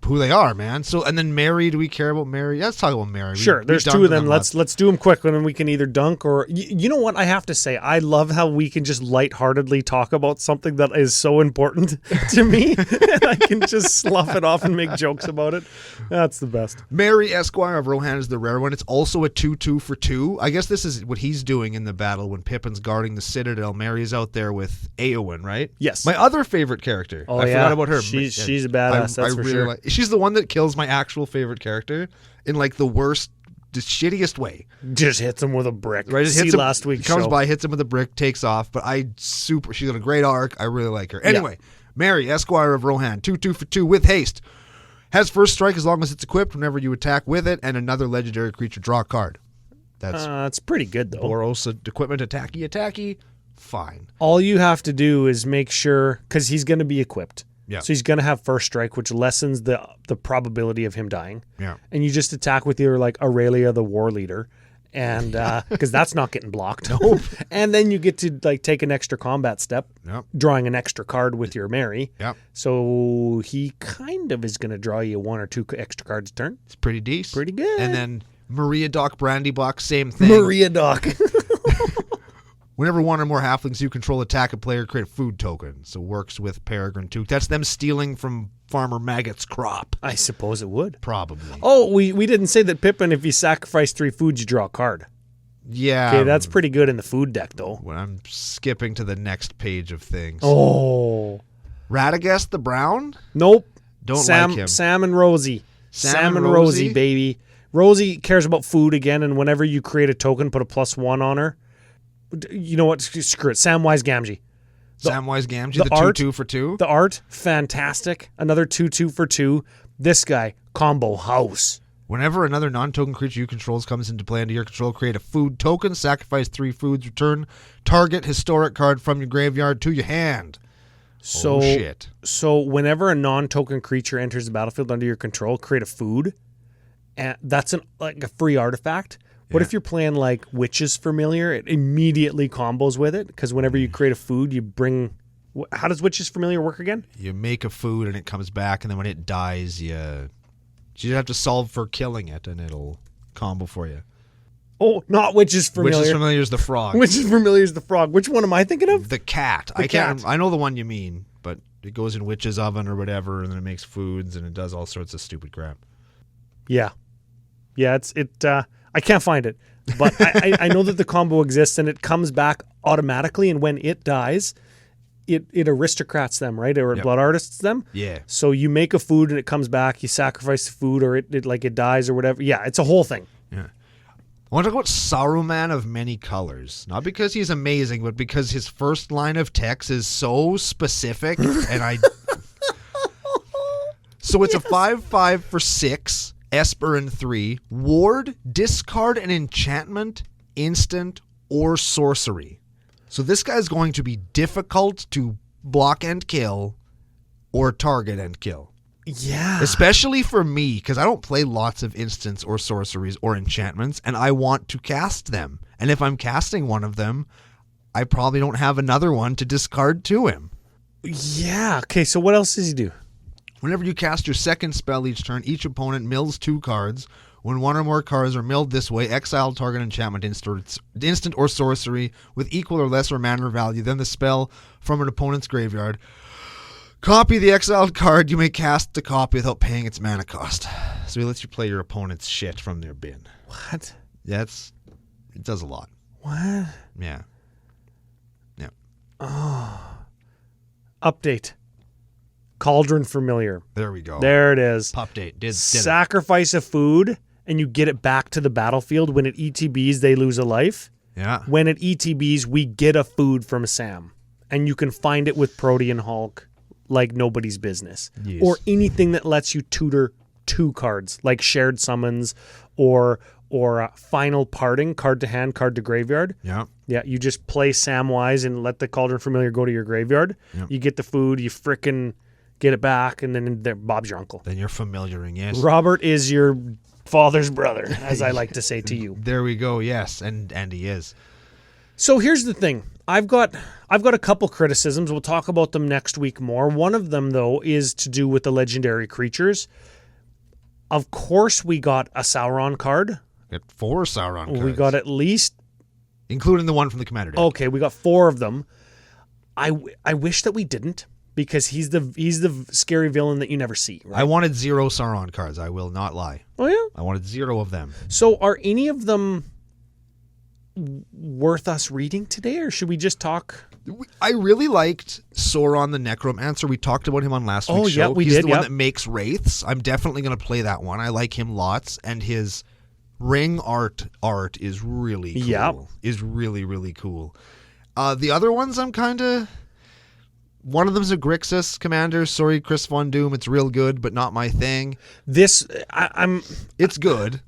who they are, man. So, and then Mary, do we care about Mary? Yeah, let's talk about Mary. Sure, there's 2 of them. Let's do them quick, and then we can either dunk or... You know what? I have to say, I love how we can just lightheartedly talk about something that is so important to me, and I can just slough it off and make jokes about it. That's the best. Mary, Esquire of Rohan, is the rare one. It's also a 2/2 for 2. I guess this is what he's doing in the battle when Pippin's guarding the Citadel. Mary's out there with Eowyn, right? Yes. My other favorite character. Oh, I forgot about her. She's a badass, that's for sure. She's the one that kills my actual favorite character in like the worst, the shittiest way. Just hits him with a brick. Right, See hits him, last week's comes show. by, hits him with a brick, takes off. But she's got a great arc. I really like her. Anyway, Mary, Esquire of Rohan, 2/2 for 2 with haste. Has first strike as long as it's equipped whenever you attack with it, and another legendary creature draw a card. That's pretty good though. Boros equipment attacky. Fine. All you have to do is make sure, because he's going to be equipped. Yeah. So he's going to have first strike, which lessens the probability of him dying. Yeah. And you just attack with either like Aurelia, the war leader, and because that's not getting blocked. Nope. And then you get to like take an extra combat step, drawing an extra card with your Mary. Yep. So he kind of is going to draw you 1 or 2 extra cards a turn. It's pretty decent. Pretty good. And then Maria Doc Brandybuck, same thing. Maria Doc. Whenever 1 or more halflings you control attack a player, create a food token. So works with Peregrine Took. That's them stealing from Farmer Maggot's crop. I suppose it would. Probably. Oh, we didn't say that Pippin, if you sacrifice 3 foods, you draw a card. Yeah. Okay, that's pretty good in the food deck, though. When I'm skipping to the next page of things. Oh. Radagast the Brown? Nope. Don't like him. Sam and Rosie. Sam and Rosie, baby. Rosie cares about food again, and whenever you create a token, put a +1 on her. You know what? Screw it. Samwise Gamgee. Samwise Gamgee, the 2/2 for 2. The art, fantastic. Another 2/2 for 2. This guy, combo house. Whenever another non-token creature you control comes into play under your control, create a food token, sacrifice 3 foods, return target historic card from your graveyard to your hand. So, shit. So whenever a non-token creature enters the battlefield under your control, create a food. And that's like a free artifact. What if you're playing like Witch's Familiar? It immediately combos with it because whenever you create a food, you bring... How does Witch's Familiar work again? You make a food and it comes back, and then when it dies, you have to solve for killing it, and it'll combo for you. Oh, not Witch's Familiar. Witch's Familiar is the frog. Witch's Familiar is the frog. Which one am I thinking of? The cat. I know the one you mean, but it goes in Witch's Oven or whatever, and then it makes foods, and it does all sorts of stupid crap. Yeah. Yeah, I can't find it, but I know that the combo exists, and it comes back automatically, and when it dies, it aristocrats them, right? Or it blood artists them. Yeah. So you make a food, and it comes back, you sacrifice the food, or it dies or whatever. Yeah, it's a whole thing. Yeah. I want to talk about Saruman of Many Colors. Not because he's amazing, but because his first line of text is so specific, and So it's a 5/5 for 6. Esper and 3. Ward, discard an enchantment, instant, or sorcery. So this guy's going to be difficult to block and kill or target and kill. Yeah. Especially for me, because I don't play lots of instants or sorceries or enchantments, and I want to cast them. And if I'm casting one of them, I probably don't have another one to discard to him. Yeah. Okay, so what else does he do? Whenever you cast your second spell each turn, each opponent mills 2 cards. When one or more cards are milled this way, exile target enchantment, instant or sorcery with equal or lesser mana value than the spell from an opponent's graveyard. Copy the exiled card. You may cast the copy without paying its mana cost. So he lets you play your opponent's shit from their bin. What? Yeah, it does a lot. What? Yeah. Oh. Update. Cauldron Familiar. There we go. There it is. Update. Did Sacrifice a food, and you get it back to the battlefield. When it ETBs, they lose a life. Yeah. When it ETBs, we get a food from Sam. And you can find it with Protean Hulk like nobody's business. Yes. Or anything that lets you tutor 2 cards, like Shared Summons or Final Parting, card to hand, card to graveyard. Yeah. Yeah, you just play Samwise and let the Cauldron Familiar go to your graveyard. Yep. You get the food, you frickin' get it back, and then Bob's your uncle. Then you're familiaring, yes. Robert is your father's brother, as I like to say to you. There we go, yes, and he is. So here's the thing. I've got a couple criticisms. We'll talk about them next week more. One of them, though, is to do with the legendary creatures. Of course, we got a Sauron card. We got 4 Sauron cards. We got at least... Including the one from the Commander deck. Okay, we got 4 of them. I wish that we didn't, because he's the scary villain that you never see. Right? I wanted 0 Sauron cards, I will not lie. Oh, yeah? I wanted 0 of them. So are any of them worth us reading today, or should we just talk? I really liked Sauron the Necromancer. We talked about him on last week's show. Yeah, we He's did, the yep. one that makes wraiths. I'm definitely going to play that one. I like him lots, and his ring art is really cool. Yep. Is really, really cool. The other ones I'm kind of... One of them's a Grixis commander. Sorry, Chris Von Doom. It's real good, but not my thing. It's good,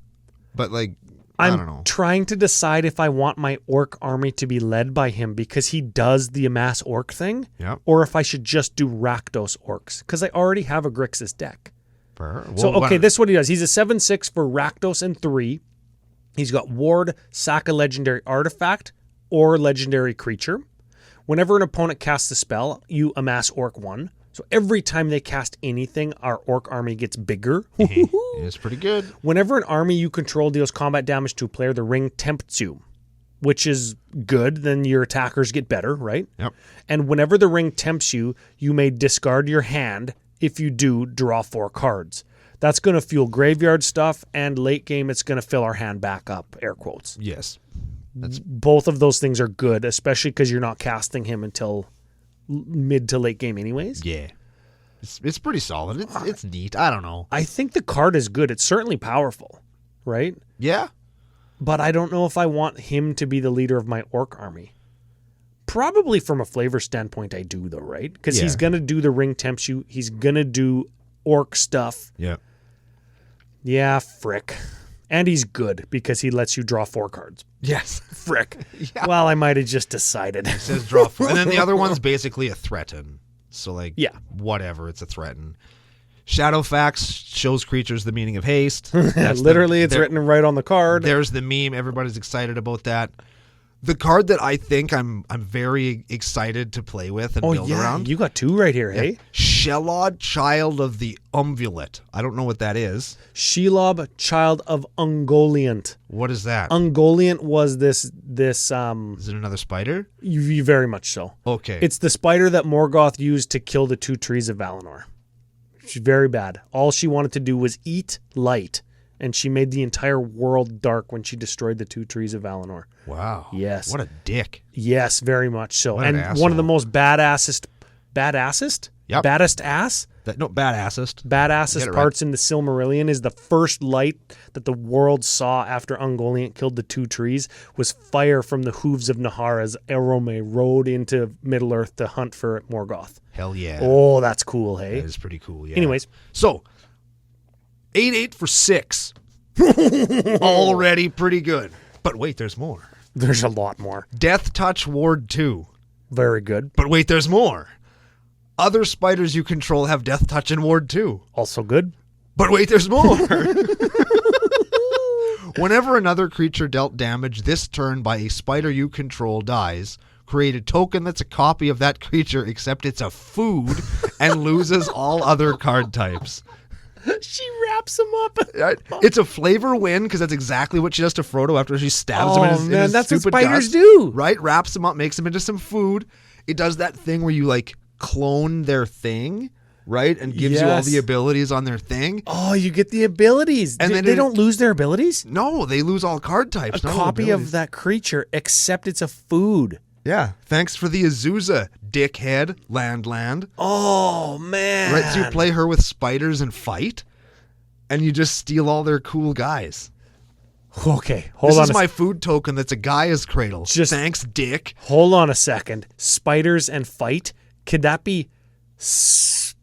but like... I don't know. I'm trying to decide if I want my orc army to be led by him because he does the amass orc thing, Yep. or if I should just do Rakdos orcs because I already have a Grixis deck. Well, This is what he does. He's a 7/6 for Rakdos and 3. He's got Ward, sack a legendary artifact or legendary creature. Whenever an opponent casts a spell, you amass orc 1. So every time they cast anything, our orc army gets bigger. It's pretty good. Whenever an army you control deals combat damage to a player, the ring tempts you, which is good. Then your attackers get better, right? Yep. And whenever the ring tempts you, you may discard your hand. If you do, draw 4 cards. That's going to fuel graveyard stuff, and late game, it's going to fill our hand back up, air quotes. Yes. Both of those things are good, especially because you're not casting him until mid to late game anyways. Yeah. It's pretty solid. It's neat. I don't know. I think the card is good. It's certainly powerful, right? Yeah. But I don't know if I want him to be the leader of my orc army. Probably from a flavor standpoint, I do, though, right? Because he's going to do the ring tempts you. He's going to do orc stuff. Yeah. Yeah, frick. And he's good because he lets you draw 4 cards. Yes. Frick. Yeah. Well, I might have just decided. It says draw 4. And then the other one's basically a threaten. So, like, whatever, it's a threaten. Shadowfax shows creatures the meaning of haste. Literally, it's written right on the card. There's the meme. Everybody's excited about that. The card that I think I'm very excited to play with and build around. You got 2 right here, hey? Shelob, Child of the Umvulet. I don't know what that is. Shelob, Child of Ungoliant. What is that? Ungoliant was this Is it another spider? Very much so. Okay. It's the spider that Morgoth used to kill the 2 trees of Valinor. She's very bad. All she wanted to do was eat light, and she made the entire world dark when she destroyed the 2 trees of Valinor. Wow. Yes. What a dick. Yes, very much so. What an and one of the most badassest? Yep. Baddest ass? Badassest. Badassest parts in the Silmarillion is the first light that the world saw after Ungoliant killed the 2 trees was fire from the hooves of Nahar as Elrome rode into Middle-earth to hunt for Morgoth. Hell yeah. Oh, that's cool, hey? That is pretty cool, yeah. Anyways. So, 8/8 for 6. Already pretty good. But wait, there's more. There's a lot more. Death Touch Ward 2. Very good. But wait, there's more. Other spiders you control have Death Touch and Ward 2. Also good. But wait, there's more. Whenever another creature dealt damage this turn by a spider you control dies, create a token that's a copy of that creature except it's a food and loses all other card types. She wraps him up. It's a flavor win because that's exactly what she does to Frodo after she stabs him in his that's what stupid spiders guts, do. Right? Wraps him up, makes him into some food. It does that thing where you like clone their thing, right? And gives you all the abilities on their thing. Oh, you get the abilities. And then they don't lose their abilities? No, they lose all card types. A copy of that creature, except it's a food. Yeah. Thanks for the Azusa, dickhead. Land. Oh, man. Right, so you play her with spiders and fight, and you just steal all their cool guys. Okay, hold on. This is my food token that's a Gaia's Cradle. Thanks, dick. Hold on a second. Spiders and fight? Could that be spiders?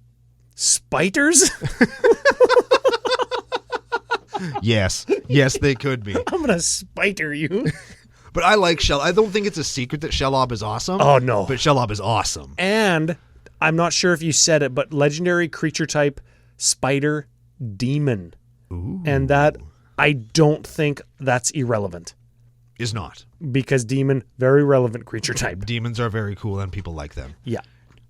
Yes, they could be. I'm going to spider you. But I like Shelob. I don't think it's a secret that Shelob is awesome. Oh, no. But Shelob is awesome. And I'm not sure if you said it, but legendary creature type, spider demon. Ooh. And that, I don't think that's irrelevant. Is not. Because demon, very relevant creature type. Demons are very cool and people like them. Yeah.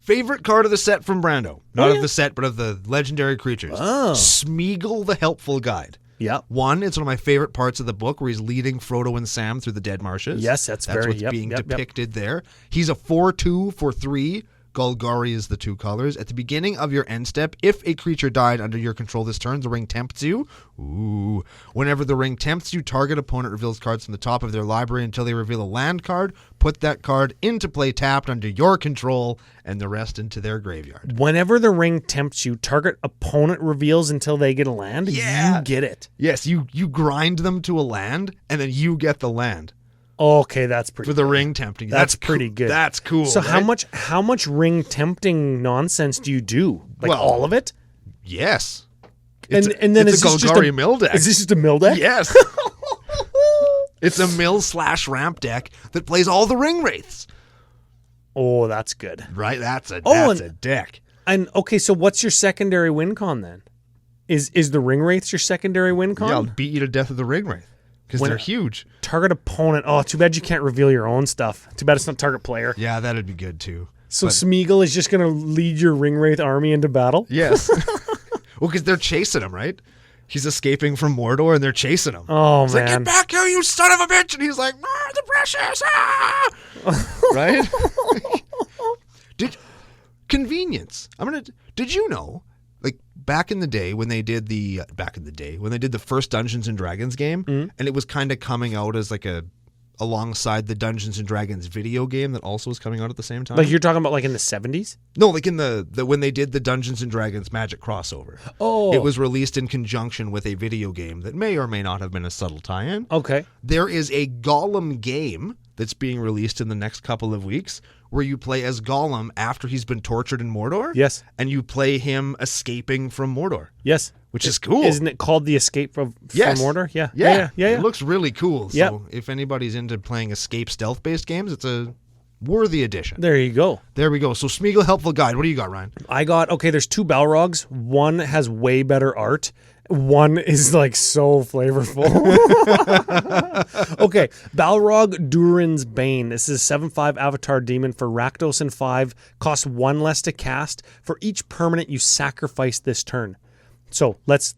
Favorite card of the set from Brando. Not of the set, but of the legendary creatures. Oh. Smeagol the Helpful Guide. Yeah. One, it's one of my favorite parts of the book where he's leading Frodo and Sam through the Dead Marshes. Yes, that's what's being depicted there. He's a 4/2 for 3. Golgari is the 2 colors. At the beginning of your end step, if a creature died under your control this turn, the ring tempts you. Ooh. Whenever the ring tempts you, target opponent reveals cards from the top of their library until they reveal a land card. Put that card into play tapped under your control and the rest into their graveyard. Whenever the ring tempts you, target opponent reveals until they get a land. Yeah. You get it. Yes, you grind them to a land and then you get the land. Okay, that's pretty for the ring tempting. That's pretty good. That's cool. So right? how much ring tempting nonsense do you do? Like all of it? Yes. And then it's a Golgari mill deck. Is this just a mill deck? Yes. It's a mill/ramp deck that plays all the ring wraiths. Oh, that's good. Right? That's a deck. And okay, so what's your secondary win con then? Is the ring wraiths your secondary win con? Yeah, I'll beat you to death with the ring wraith. Because they're huge. Target opponent. Oh, too bad you can't reveal your own stuff. Too bad it's not target player. Yeah, that'd be good too. So Smeagol is just going to lead your ring wraith army into battle? Yes. Well, because they're chasing him, right? He's escaping from Mordor and they're chasing him. Oh, He's man. like, get back here, you son of a bitch! And he's like, the precious! Right? Convenience. Did you know? Like back in the day when they did the first Dungeons and Dragons game, and it was kind of coming out as like alongside the Dungeons and Dragons video game that also was coming out at the same time. Like you're talking about like in the 70s? No, like in the when they did the Dungeons and Dragons Magic crossover. Oh. It was released in conjunction with a video game that may or may not have been a subtle tie-in. Okay. There is a Gollum game that's being released in the next couple of weeks where you play as Gollum after he's been tortured in Mordor. Yes. And you play him escaping from Mordor. Yes. Which is cool. Isn't it called The Escape from Mordor? Yeah. It looks really cool. So Yep. if anybody's into playing escape stealth-based games, it's a worthy addition. There you go. There we go. So Smeagol Helpful Guide. What do you got, Ryan? There's 2 Balrogs. One has way better art. One is like so flavorful. Okay, Balrog Durin's Bane. This is a 7/5 Avatar Demon for Rakdos and 5. Costs 1 less to cast for each permanent you sacrifice this turn. So let's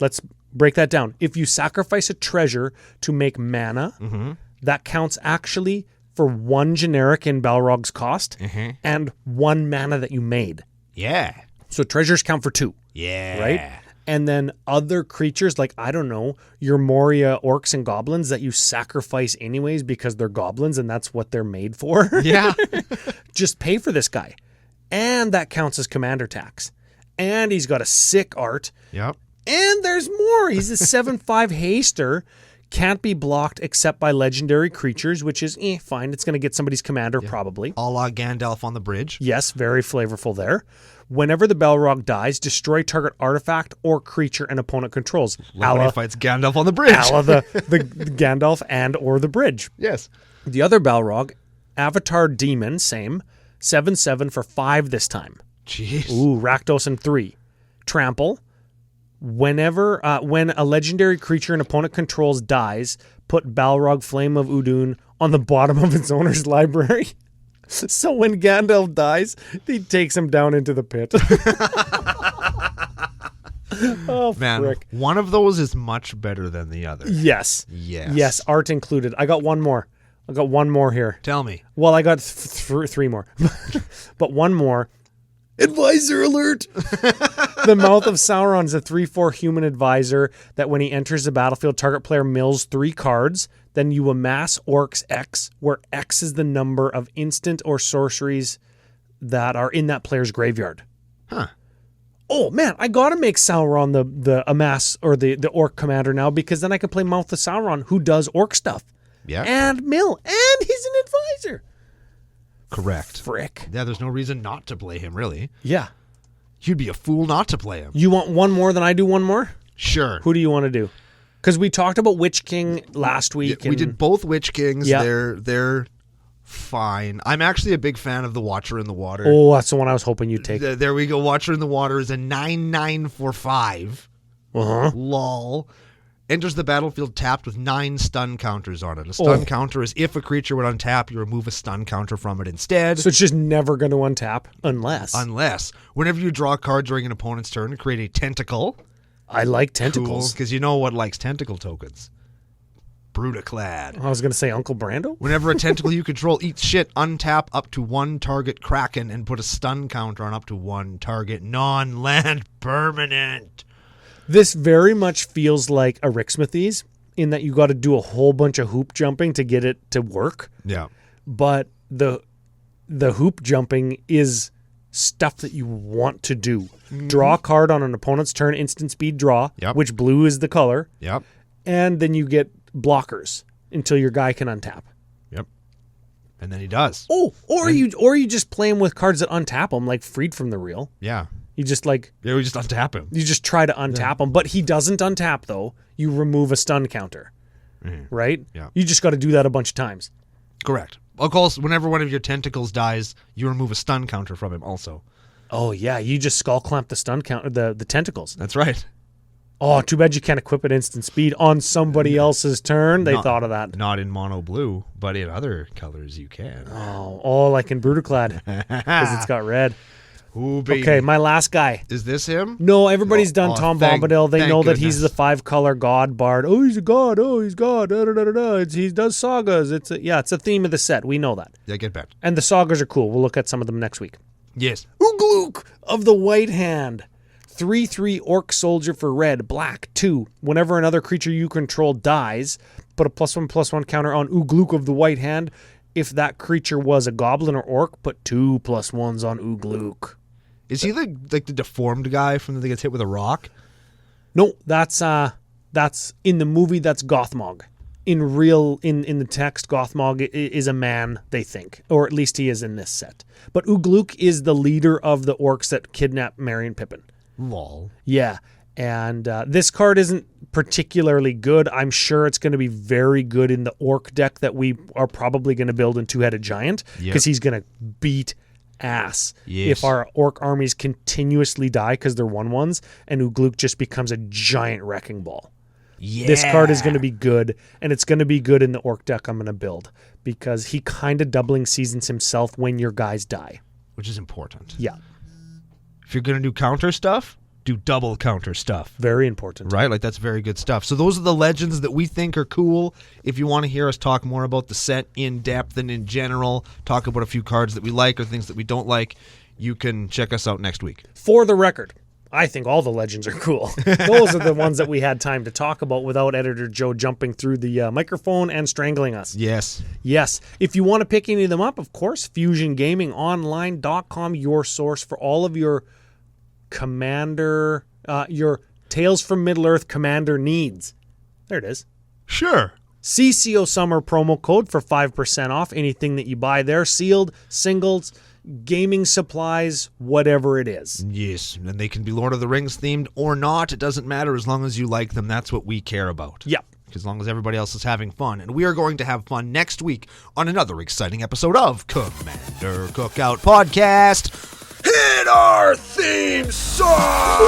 break that down. If you sacrifice a treasure to make mana, that counts actually for 1 generic in Balrog's cost and 1 mana that you made. Yeah. So treasures count for 2. Yeah. Right? And then other creatures like, I don't know, your Moria orcs and goblins that you sacrifice anyways because they're goblins and that's what they're made for. Yeah. Just pay for this guy. And that counts as commander tax. And he's got a sick art. Yep. And there's more. He's a 7/5 haster. Can't be blocked except by legendary creatures, which is fine. It's going to get somebody's commander probably. A la Gandalf on the bridge. Yes, very flavorful there. Whenever the Balrog dies, destroy target artifact or creature an opponent controls. When he fights Gandalf on the bridge. A la the Gandalf and or the bridge. Yes. The other Balrog, Avatar Demon, same. 7/7 for 5 this time. Jeez. Ooh, Rakdos and 3. Trample. When a legendary creature an opponent controls dies, put Balrog Flame of Udun on the bottom of its owner's library. So when Gandalf dies, he takes him down into the pit. Oh, Man, frick. one of those is much better than the other. Yes. Yes. Art included. I got one more. Here. Tell me. Well, I got three more. But one more. Advisor alert! The Mouth of Sauron is a 3/4 human advisor that when he enters the battlefield, target player mills 3 cards. Then you amass Orcs X, where X is the number of instant or sorceries that are in that player's graveyard. Huh. Oh, man, I got to make Sauron the amass or the Orc commander now because then I can play Mouth of Sauron, who does Orc stuff. Yeah. And mill. And he's an advisor. Correct. Frick. Yeah, there's no reason not to play him, really. Yeah. You'd be a fool not to play him. You want one more than I do one more? Sure. Who do you want to do? Because we talked about Witch King last week. We did both Witch Kings. Yeah. They're fine. I'm actually a big fan of the Watcher in the Water. Oh, that's the one I was hoping you'd take. There we go. Watcher in the Water is a 9/9 for 5. Uh-huh. Lol. Enters the battlefield tapped with 9 stun counters on it. A stun counter is if a creature would untap, you remove a stun counter from it instead. So it's just never going to untap unless. Whenever you draw a card during an opponent's turn, create a tentacle. I like tentacles. Because you know what likes tentacle tokens? Brutaclad. I was going to say Uncle Brando. Whenever a tentacle you control eats shit, untap up to 1 target Kraken and put a stun counter on up to 1 target non-land permanent. This very much feels like a Rixmathes in that you got to do a whole bunch of hoop jumping to get it to work. Yeah. But the hoop jumping is stuff that you want to do. Mm-hmm. Draw a card on an opponent's turn, instant speed draw, which blue is the color. Yep. And then you get blockers until your guy can untap. Yep. And then he does. Oh, or you just play him with cards that untap him, like Freed from the Real. Yeah. You just we just untap him. You just try to untap him, but he doesn't untap though. You remove a stun counter, right? Yeah. You just got to do that a bunch of times. Correct. Of course, whenever one of your tentacles dies, you remove a stun counter from him also. Oh yeah, you just skull clamp the stun counter, the tentacles. That's right. Oh, too bad you can't equip it instant speed on somebody else's turn. They thought of that. Not in mono blue, but in other colors you can. Oh, like in Brutaclad, because it's got red. Ooh, baby. Okay, my last guy. Is this him? No, everybody's done Tom Bombadil. They know that he's the 5-color god bard. Oh, he's a god. Oh, he's god. Da, da, da, da, da. He does sagas. It's a theme of the set. We know that. Yeah, get back. And the sagas are cool. We'll look at some of them next week. Yes. Uglook of the White Hand. 3/3 Orc Soldier for red, black, 2. Whenever another creature you control dies, put a +1/+1 counter on Uglook of the White Hand. If that creature was a goblin or orc, put 2 +1s on Uglook. Is he the deformed guy from that gets hit with a rock? No, that's in the movie. That's Gothmog. In the text, Gothmog is a man, they think, or at least he is in this set. But Uglook is the leader of the orcs that kidnap Merry and Pippin. Lol. Yeah, and this card isn't particularly good. I'm sure it's going to be very good in the orc deck that we are probably going to build in Two-Headed Giant because he's going to beat ass if our orc armies continuously die because they're 1/1s and Uglook just becomes a giant wrecking ball. Yeah. This card is going to be good, and it's going to be good in the orc deck I'm going to build because he kind of doubling seasons himself when your guys die. Which is important. Yeah. If you're going to do counter stuff, do double counter stuff. Very important. Right? Like, that's very good stuff. So those are the legends that we think are cool. If you want to hear us talk more about the set in depth and in general, talk about a few cards that we like or things that we don't like, you can check us out next week. For the record, I think all the legends are cool. Those are the ones that we had time to talk about without Editor Joe jumping through the microphone and strangling us. Yes. Yes. If you want to pick any of them up, of course, FusionGamingOnline.com, your source for all of your Commander, your Tales from Middle-earth Commander needs. There it is. Sure. CCO Summer promo code for 5% off anything that you buy there. Sealed, singles, gaming supplies, whatever it is. Yes, and they can be Lord of the Rings themed or not. It doesn't matter as long as you like them. That's what we care about. Yep. As long as everybody else is having fun. And we are going to have fun next week on another exciting episode of Commander Cookout Podcast. Hit our theme song!